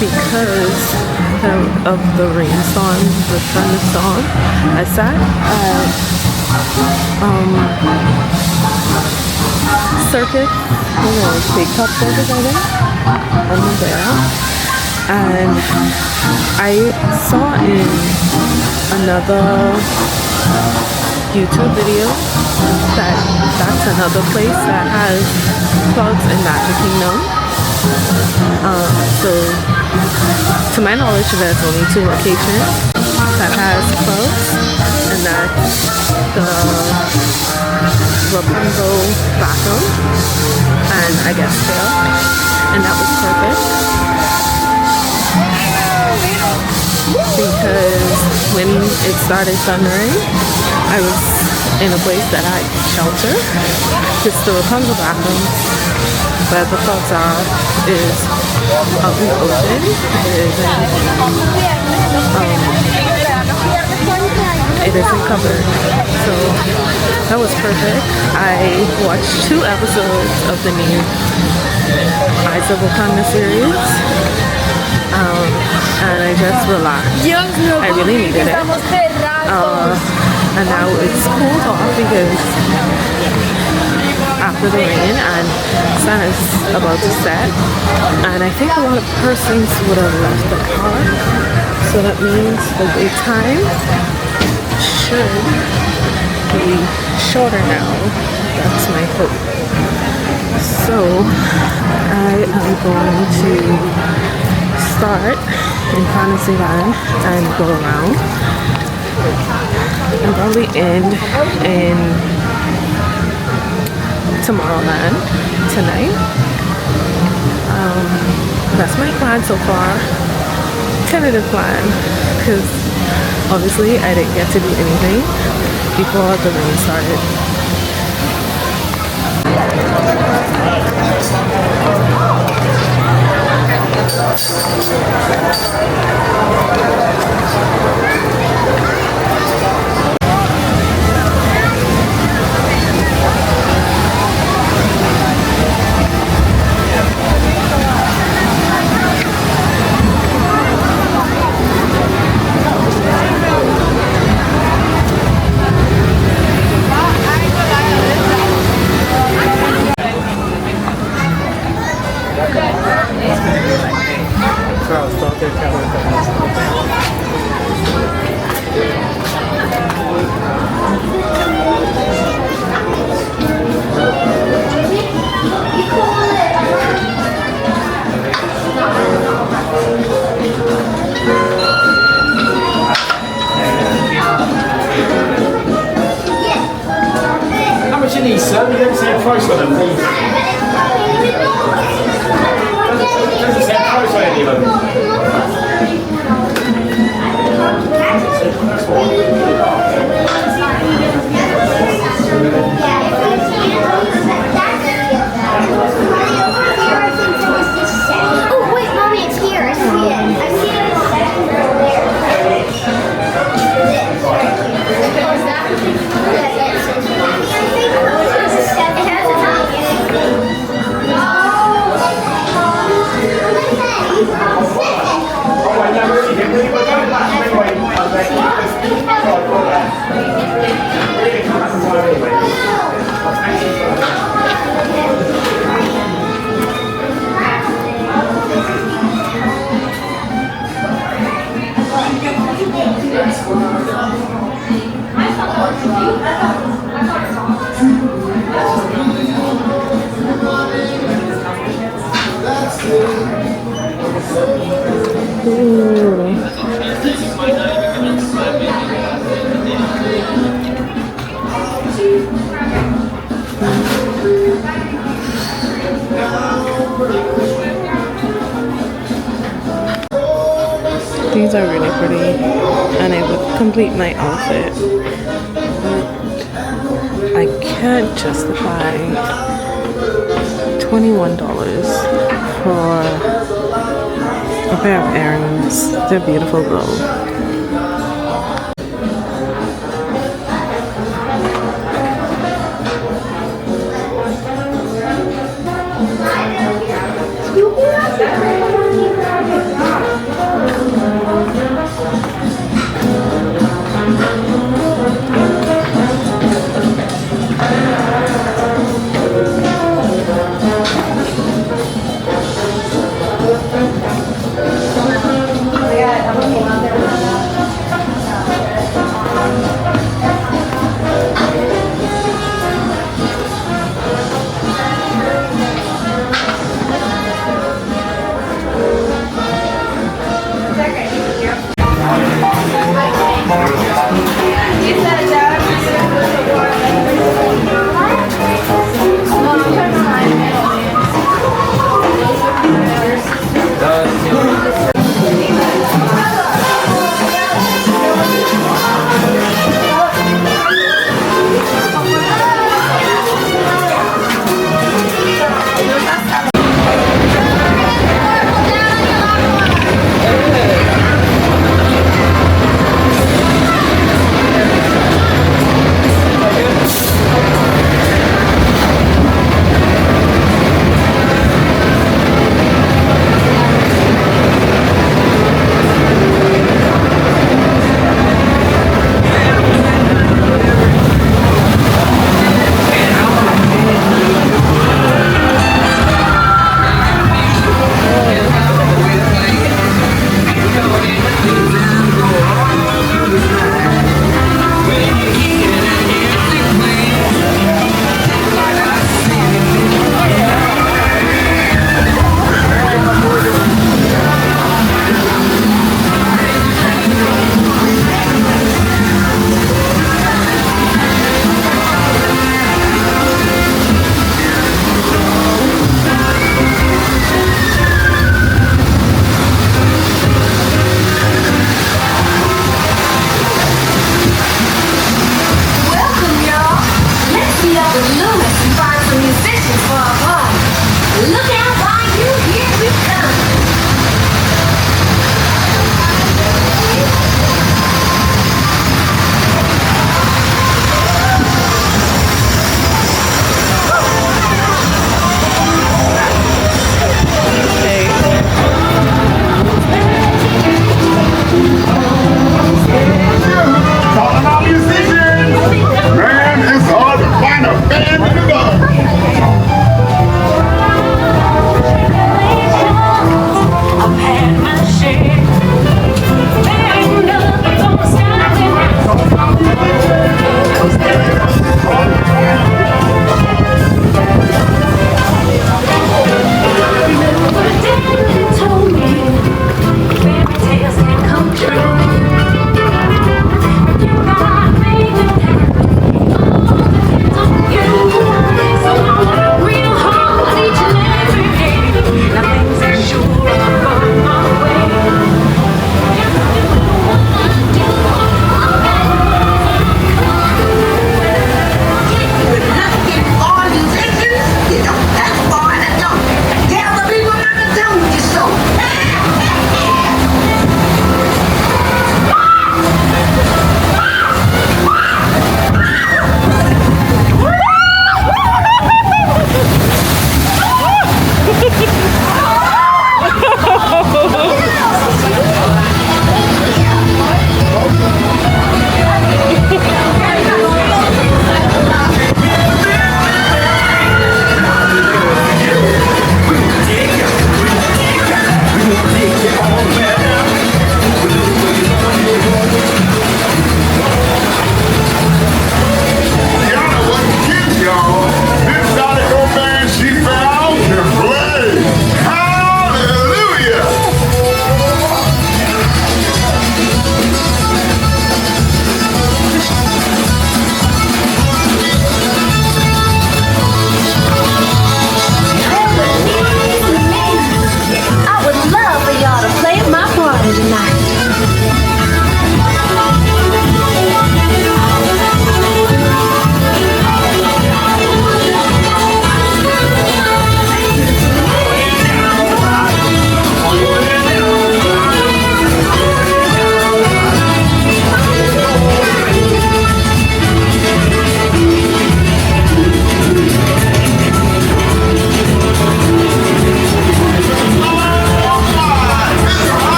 Speaker 1: because of the rainstorm, the thunderstorm. I sat at Circus, Big Top Circus, I think, under there, and I saw in another YouTube video that's another place that has clouds in Magic Kingdom. So to my knowledge, there's only 2 locations that has clouds, and that's the Rapunzel bathroom and I guess there, and that was perfect because when it started thundering, I was in a place that had shelter, because the Rapunzel bathroom where the clouds are is out in the ocean. It isn't covered, so that was perfect. I watched 2 episodes of the new Eyes of Wakanda series, and I just relaxed. I really needed it, and now it's cooled off because after the rain and sun is about to set, and I think a lot of persons would have left the park, so that means the wait time should be shorter now. That's my hope. So I am going to start in Fantasyland and go around and probably end in Tomorrowland tonight. That's my plan so far. Tentative plan, because obviously I didn't get to do anything before the rain started.
Speaker 11: How much you need, sir? You don't say a price on them, please. Doesn't say a price on any of them.
Speaker 13: Oh wait, mommy, it's here. I see it. I see it in the section over there.
Speaker 1: These are really pretty, and it would complete my outfit. But I can't justify $21 for a pair of earrings. They're beautiful though.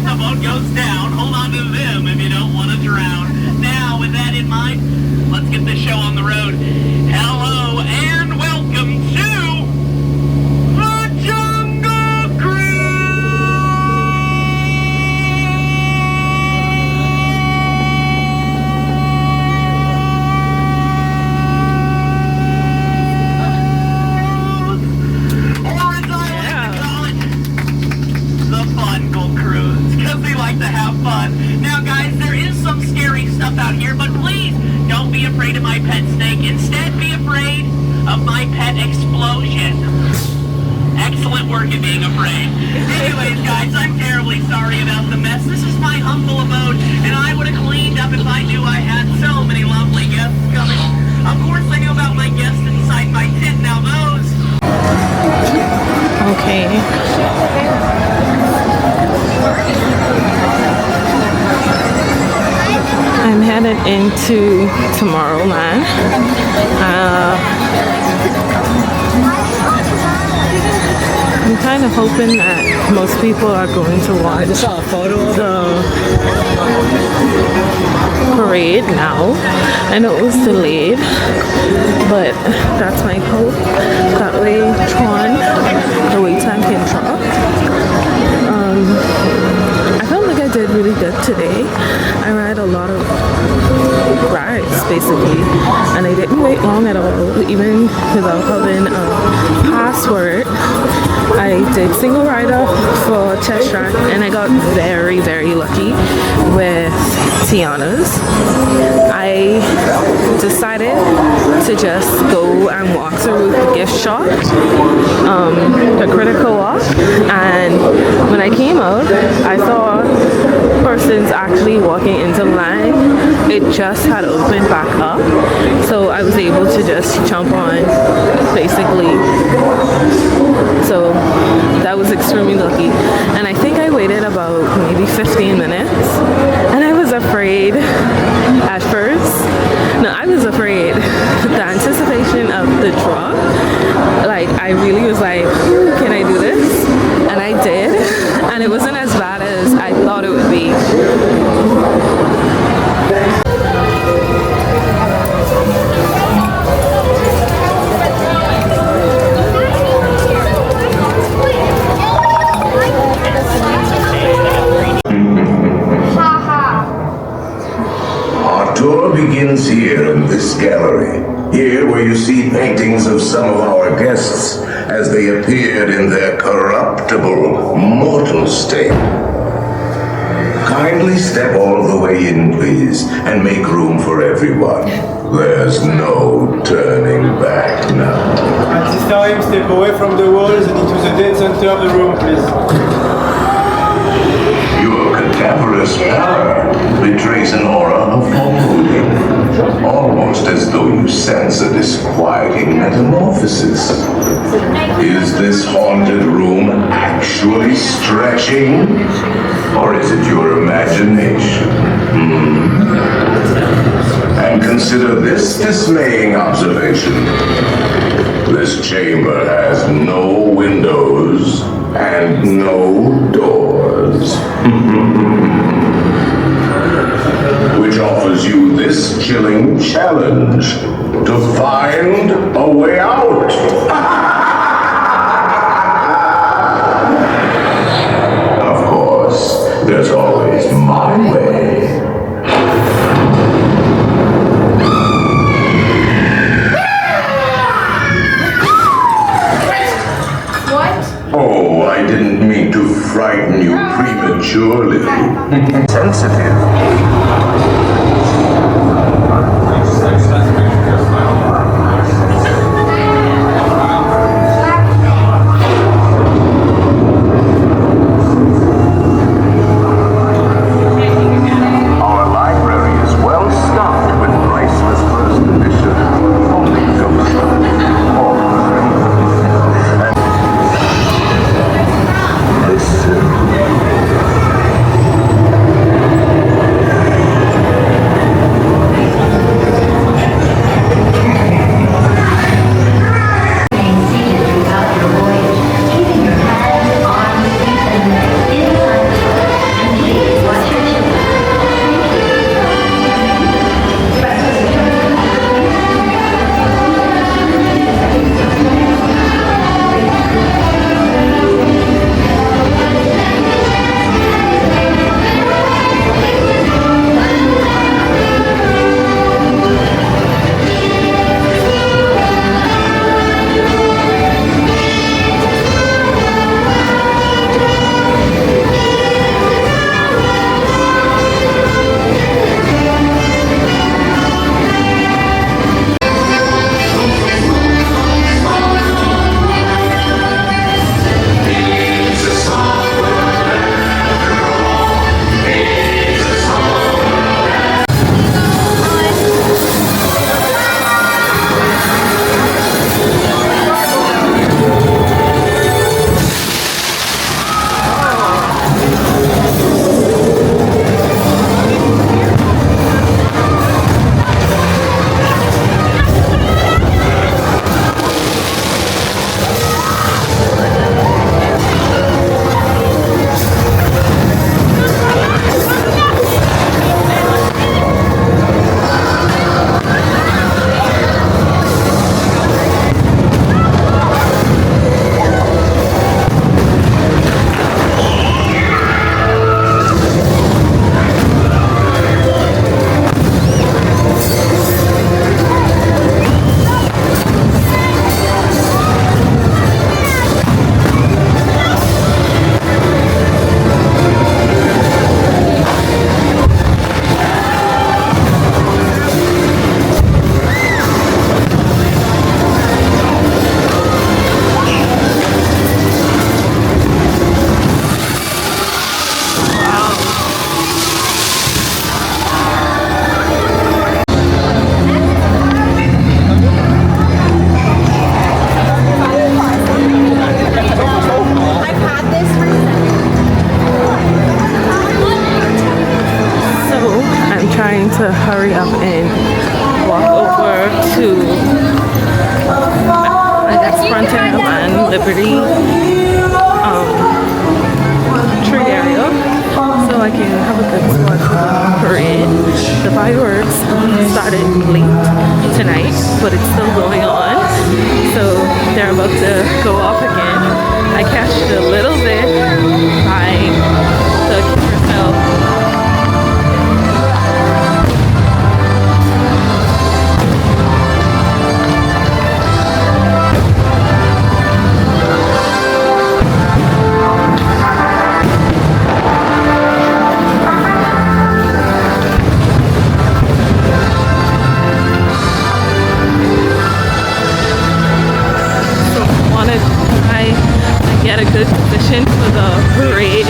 Speaker 14: if the boat goes down, hold on to them if you don't want to drown. Now, with that in mind, let's get this show on the road. Hello and welcome to the Jungle Cruise! Or as I like to call it, the Fungal Cruise, because we like to have fun. Now guys, there is some scary stuff out here, but please don't be afraid of my pet snake. Instead, be afraid of my pet explosion. Excellent work at being afraid. Anyways, guys, I'm terribly sorry about the mess. This is my humble abode, and I would have cleaned up if I knew I had so many lovely guests coming. Of course, I knew about my guests inside my tent. Now those...
Speaker 1: Okay. I'm headed into Tomorrowland. I'm kind of hoping that most people are going to watch the parade now. I know it was delayed, but that's my hope. That way, the wait time can drop. I felt like I did really good today. I ride a lot of rides basically, and I didn't wait long at all, even without having a password. I did single rider for Chest Track, and I got very, very lucky with Tiana's. I decided to just go and walk through the gift shop, the critical walk, and when I came out, I saw persons actually walking into the line. It just had opened back up, so I was able to just jump on basically. So that was extremely lucky, and I think I waited about maybe 15 minutes, and I was afraid at first. No, I was afraid. The anticipation of the drop, like I really was like, can I do this? And I did, and it wasn't as bad as I thought it would be.
Speaker 8: Our tour begins here in this gallery. Here where you see paintings of some of our guests as they appeared in their corruptible, mortal state. Kindly step all the way in, please, and make room for everyone. There's no turning back now.
Speaker 11: At this time, step away from the walls and into the dead center of the room, please.
Speaker 8: Your cadaverous pallor betrays an aura of foreboding, almost as though you sense a disquieting metamorphosis. Is this haunted room actually stretching? Or is it your imagination? And consider this dismaying observation. This chamber has no windows and no doors. Which offers you this chilling challenge to find a way out. Of course, there's always my way. Oh, I didn't mean to frighten you prematurely. Sensitive.
Speaker 1: trying to hurry up and walk over to, I guess, Frontier and Liberty tree area, so I can have a good spot for the parade. The fireworks started late tonight, but it's still going on, so they're about to go off again. I catched a little bit by the carousel. Get a good position for the parade.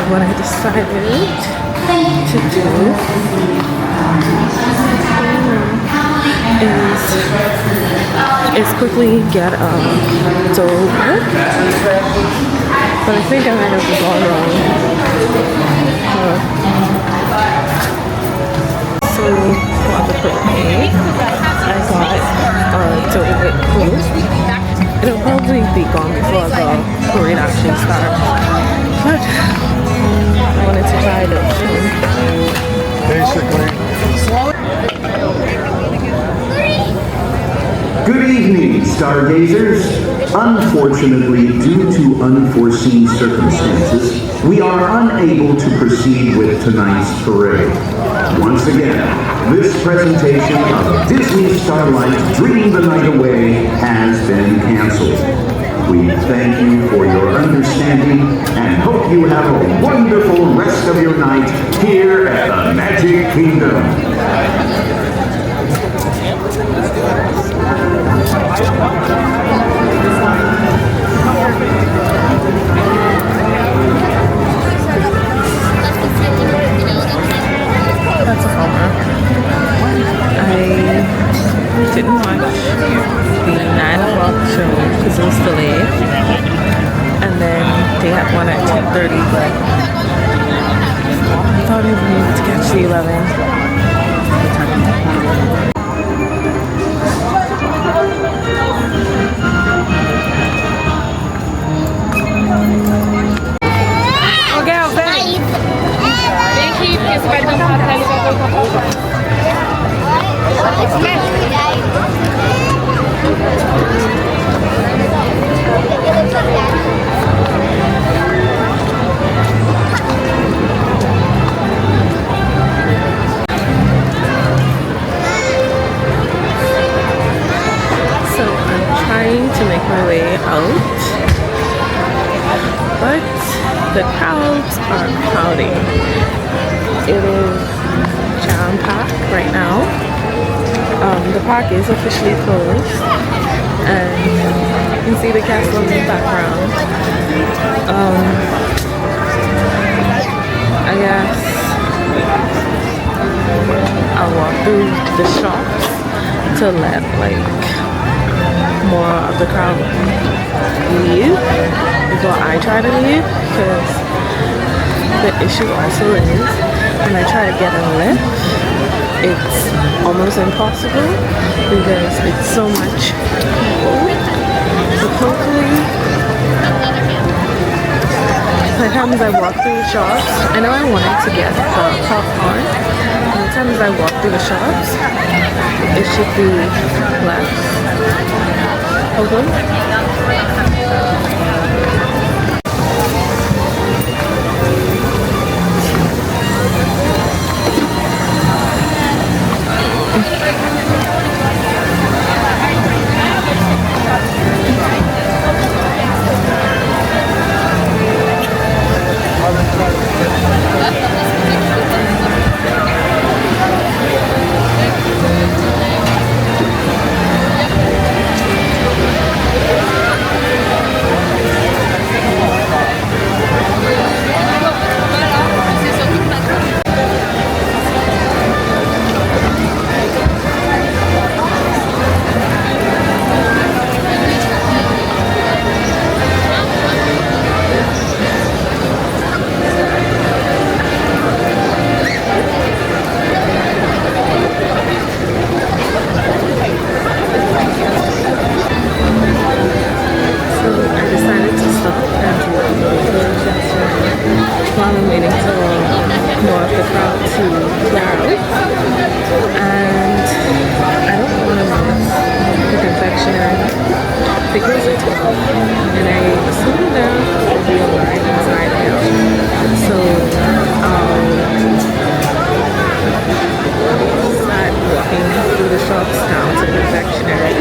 Speaker 1: What I decided to do is quickly get dough, but I think I might have gone wrong. So for the parade, I got dough with fruit. It'll probably be gone before the parade actually starts, but I wanted to try it out.
Speaker 9: Basically.
Speaker 15: Good evening, stargazers. Unfortunately, due to unforeseen circumstances, we are unable to proceed with tonight's parade. Once again, this presentation of Disney Starlight Dream the Night Away has been canceled. We thank you for your understanding and hope you have a wonderful rest of your night here at the Magic Kingdom.
Speaker 1: That's a bummer. I didn't watch the 9 o'clock show because it was delayed, and then they had one at 2:30, but I thought we needed to catch the 11. the crowds are crowding. It is jam-packed right now. The park is officially closed, and you can see the castle in the background. I guess I'll walk through the shops to let like more of the crowd leave before I try to leave, because the issue also is when I try to get a lift, it's almost impossible because it's so much people. So hopefully, by the times I walk through the shops, I know I wanted to get popcorn. By the times I walk through the shops, it should be less. Hopefully. Down to Confectionery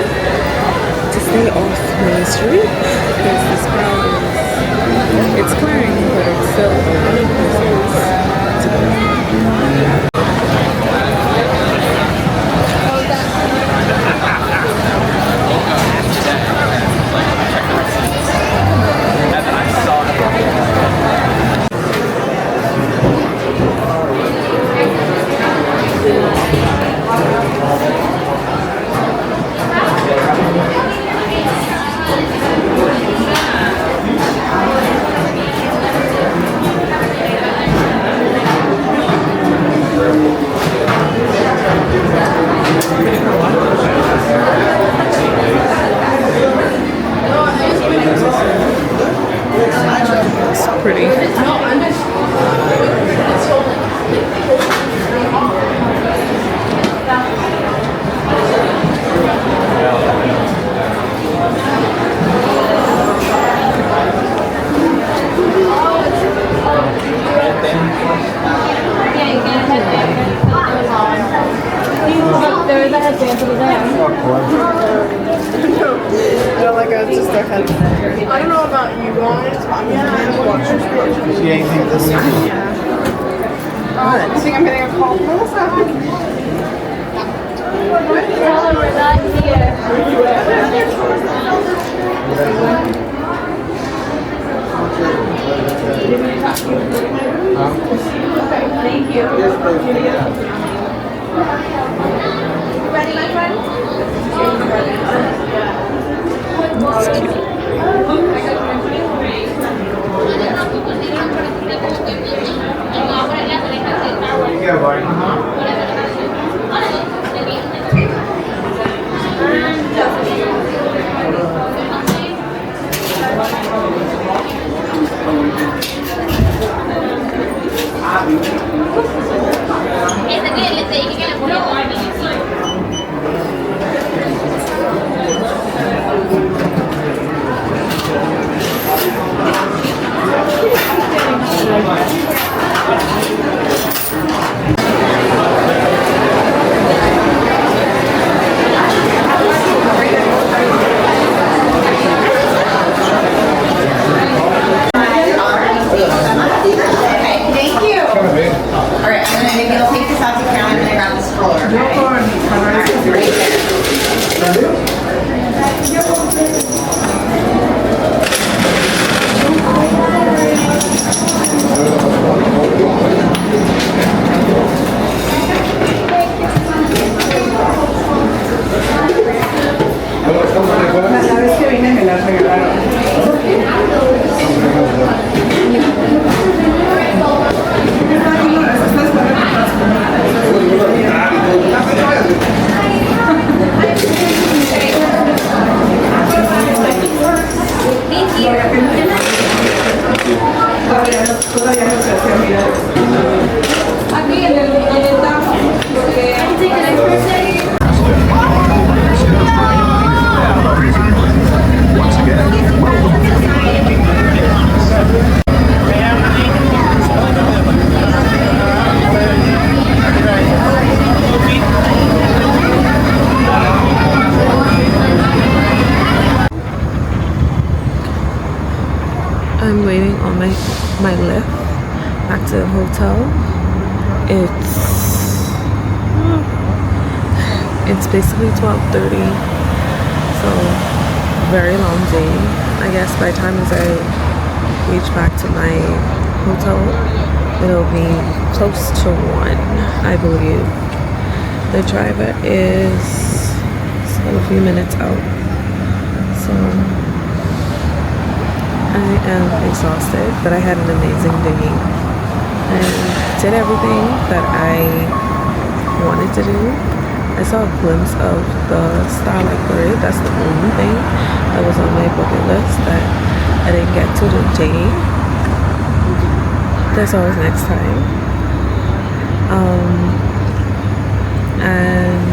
Speaker 1: to stay off Main Street, because this crowd is, it's clearing, but it's still a lot of places to go.
Speaker 16: I don't know about you guys, but I'm gonna watch this. She ain't think this one. Yeah. I think I'm getting a call from Melissa.
Speaker 13: Tell her we're not here. Thank you. Ready, my friend?
Speaker 1: That's cute.
Speaker 16: You go, buddy. La vez que vine me las regalaron. Todavía no se hacía mirar. Aquí en el tajo, porque
Speaker 8: Once again,
Speaker 1: I'm waiting on my lift back to the hotel. It's basically 12:30, so very long day. I guess by the time as I reach back to my hotel, it'll be close to 1, I believe. The driver is still a few minutes out, so I am exhausted, but I had an amazing day and did everything that I wanted to do. I saw a glimpse of the Starlight Parade. That's the only thing that was on my bucket list that I didn't get to today. That's always next time. And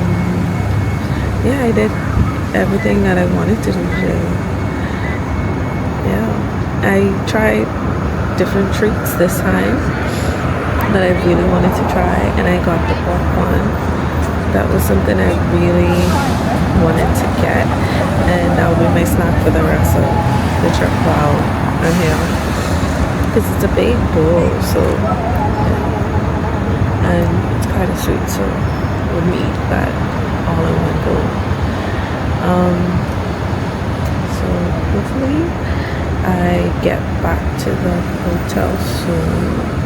Speaker 1: yeah, I did everything that I wanted to do today. Yeah, I tried different treats this time that I really wanted to try, and I got the popcorn. That was something I really wanted to get, and that will be my snack for the rest of the trip while I'm here, because it's a big bowl, so yeah. And it's kind of sweet, so we'll eat that all in one go. So hopefully I get back to the hotel soon.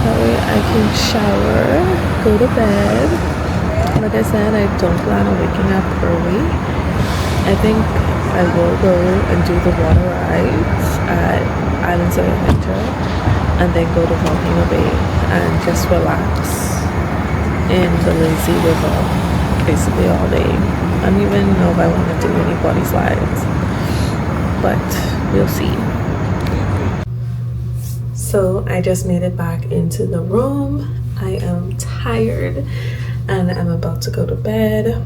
Speaker 1: That way I can shower, go to bed. Like I said, I don't plan on waking up early. I think I will go and do the water rides at Islands of Adventure and then go to Volcano Bay and just relax in the lazy river basically all day. I don't even know if I want to do any body slides, but we'll see. So I just made it back into the room. I am tired and I'm about to go to bed.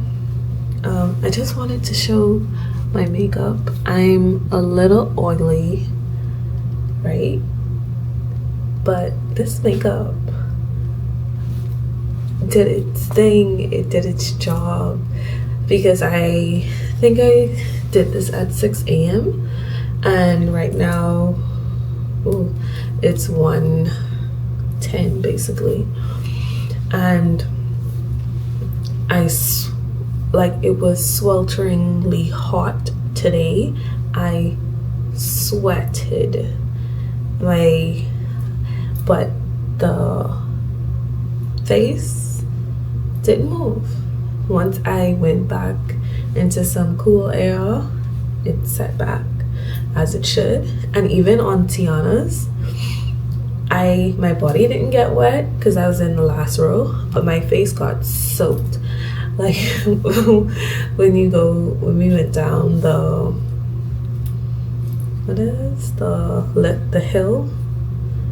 Speaker 1: I just wanted to show my makeup. I'm a little oily, right? But this makeup did its thing, it did its job, because I think I did this at 6 a.m. and right now, ooh, it's 1:10 basically, and it was swelteringly hot today. I sweated but the face didn't move. Once I went back into some cool air, it set back as it should. And even on Tiana's, my body didn't get wet because I was in the last row, but my face got soaked. Like when we went down the hill,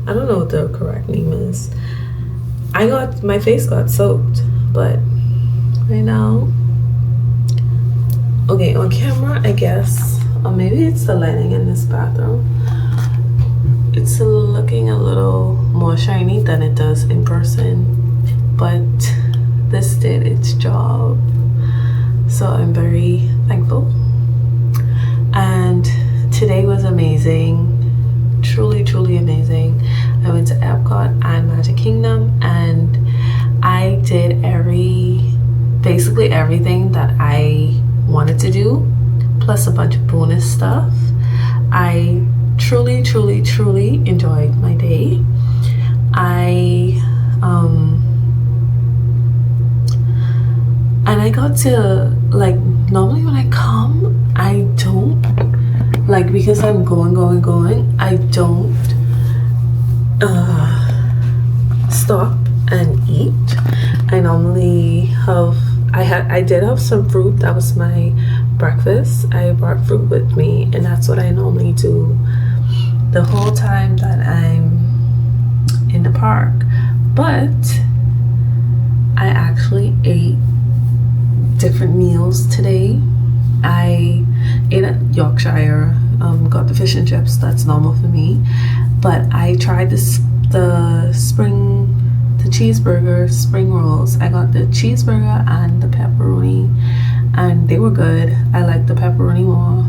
Speaker 1: I don't know what the correct name is. My face got soaked, but right now, okay, on camera I guess, or maybe it's the lighting in this bathroom, it's looking a little more shiny than it does in person, but this did its job, so I'm very thankful. And today was amazing, truly amazing. I went to Epcot and Magic Kingdom and I did everything that I wanted to do, plus a bunch of bonus stuff. I truly enjoyed my day. And I got to, like, normally when I come, I don't, like, because I'm going, I don't stop and eat. I normally have, I did have some fruit. That was my breakfast. I brought fruit with me, and that's what I normally do the whole time that I'm in the park. But I actually ate different meals today. I ate at Yorkshire, got the fish and chips. That's normal for me. But I tried the cheeseburger spring rolls. I got the cheeseburger and the pepperoni, and they were good. I like the pepperoni more.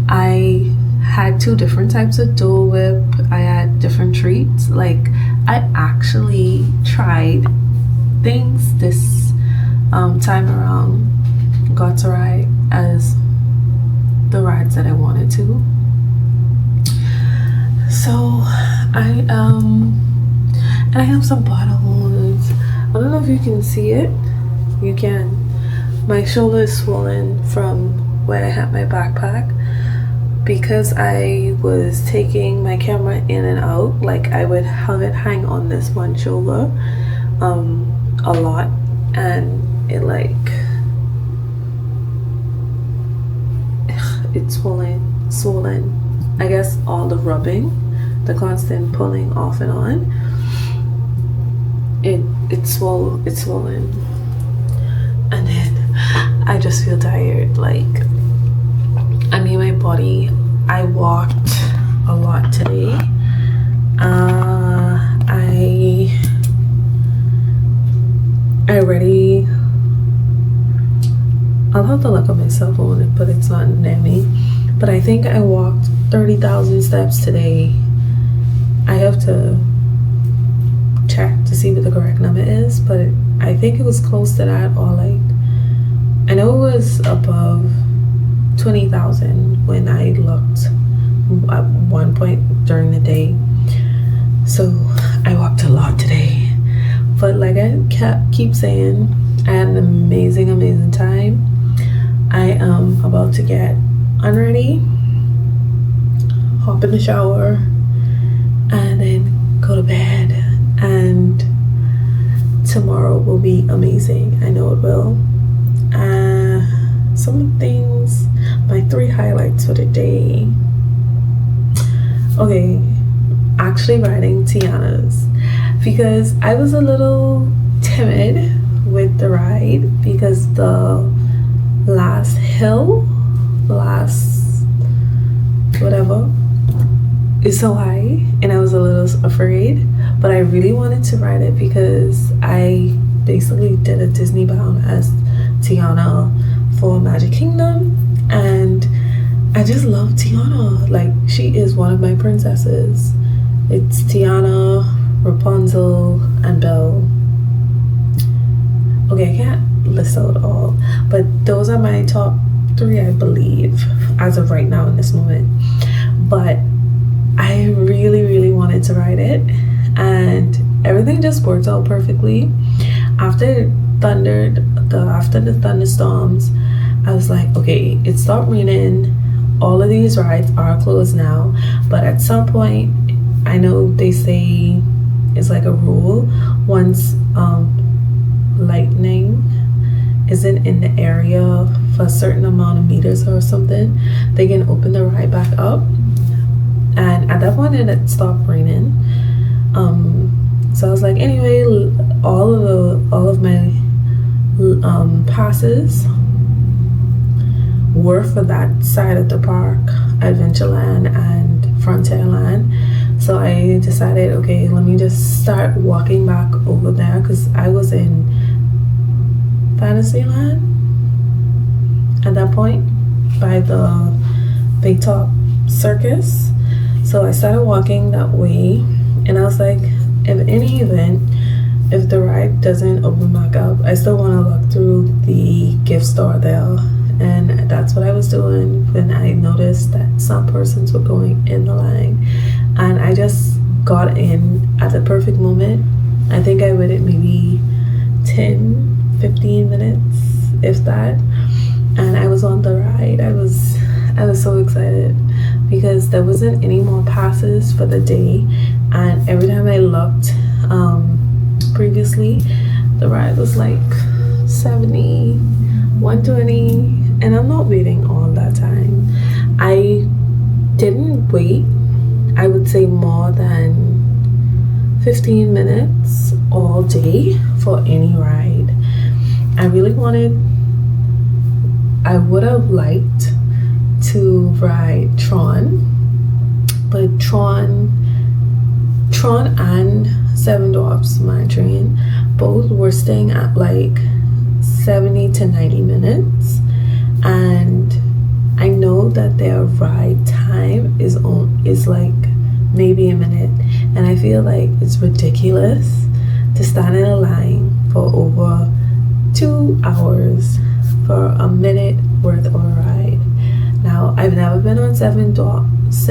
Speaker 1: I had 2 different types of Dole Whip. I had different treats. Like, I actually tried things this time around. Got to ride as the rides that I wanted to. So and I have some bottles. I don't know if you can see it. You can. My shoulder is swollen from where I had my backpack, because I was taking my camera in and out. Like, I would have it hang on this one shoulder a lot, and it, like, it's swollen. I guess all the rubbing, the constant pulling off and on, it's swollen. And then I just feel tired. Like, I mean, my body, I walked a lot today. I'll have to look at my cell phone, but it's not near me. But I think I walked 30,000 steps today. I have to check to see what the correct number is, but I think it was close to that, or like, I know it was above 20,000 when I looked at one point during the day. So I walked a lot today, but like I keep saying, I had an amazing time. I am about to get unready, hop in the shower, and then go to bed. And tomorrow will be amazing. I know it will. Some things, my 3 highlights for the day. Okay, actually riding Tiana's, because I was a little timid with the ride, because the last whatever is so high, and I was a little afraid. But I really wanted to ride it because I basically did a Disney bound as Tiana for Magic Kingdom, and I just love Tiana. Like, she is one of my princesses. It's Tiana, Rapunzel, and Belle. Okay, I can't list out all, but those are my top 3, I believe, as of right now in this moment. But I really wanted to ride it, and everything just worked out perfectly. After the thunderstorms, I was like, okay, it stopped raining. All of these rides are closed now, but at some point, I know they say it's like a rule, once lightning isn't in the area for a certain amount of meters or something, they can open the ride back up. And at that point, it stopped raining. So I was like, anyway, all of my passes were for that side of the park, Adventureland and Frontierland. So I decided, okay, let me just start walking back over there, because I was in Fantasyland at that point by the Big Top Circus. So I started walking that way, and I was like, if any event, if the ride doesn't open back up, I still want to look through the gift store there. And that's what I was doing when I noticed that some persons were going in the line. And I just got in at the perfect moment. I think I waited maybe 10-15 minutes, if that. And I was on the ride. I was so excited because there wasn't any more passes for the day. And every time I looked previously, the ride was like 70, 120, and I'm not waiting all that time. I didn't wait, I would say, more than 15 minutes all day for any ride. I would have liked to ride Tron, but Tron and Seven Dwarfs Mine Train both were staying at like 70 to 90 minutes, and I know that their ride time is like maybe a minute, and I feel like it's ridiculous to stand in a line for over 2 hours for a minute worth of a ride. Now, I've never been on Seven Dwarfs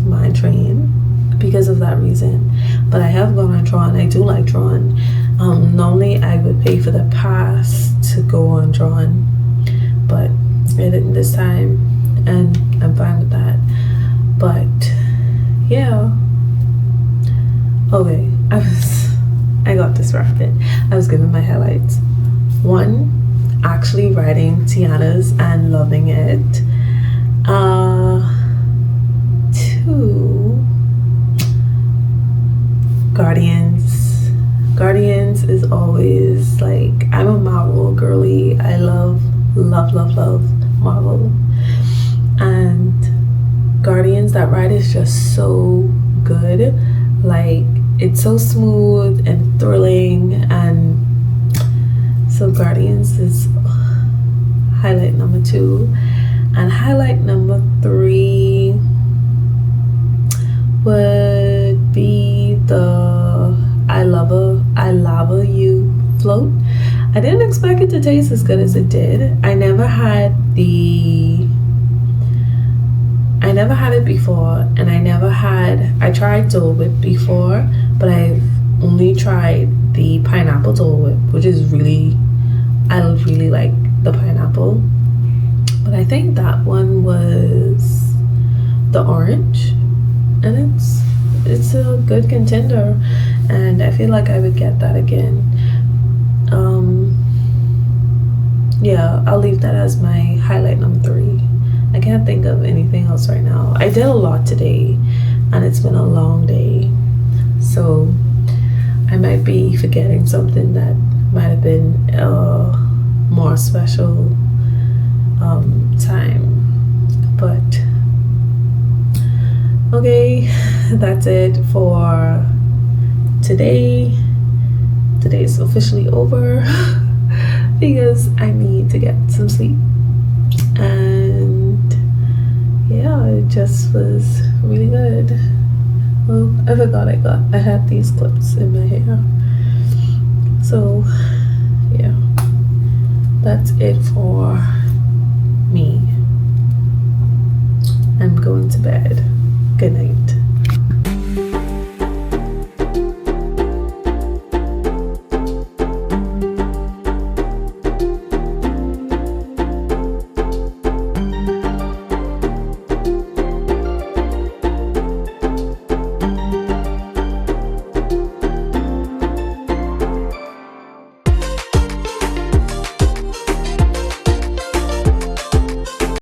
Speaker 1: Mine Train because of that reason, but I have gone on Tron. I do like Tron. Normally I would pay for the pass to go on Tron, but I didn't this time, and I'm fine with that. But yeah, okay, I got distracted. I was giving my highlights. 1, actually riding Tiana's and loving it. 2, Guardians is always like, I'm a Marvel girly. I love Marvel, and Guardians, that ride is just so good. Like, it's so smooth and thrilling, and so Guardians is highlight number 2. And highlight number 3 would be the I Lava You float. I didn't expect it to taste as good as it did. I never had it before, and I tried Dole Whip before, but I've only tried the pineapple Dole Whip, which is I really like the pineapple. But I think that one was the orange, and it's a good contender, and I feel like I would get that again. Yeah, I'll leave that as my highlight number 3. I can't think of anything else right now. I did a lot today, and it's been a long day, so I might be forgetting something that might have been a more special time. But okay, that's it for today. Today's officially over because I need to get some sleep. And yeah, it just was really good. Well, I forgot I had these clips in my hair. So yeah, that's it for me. I'm going to bed. Good night.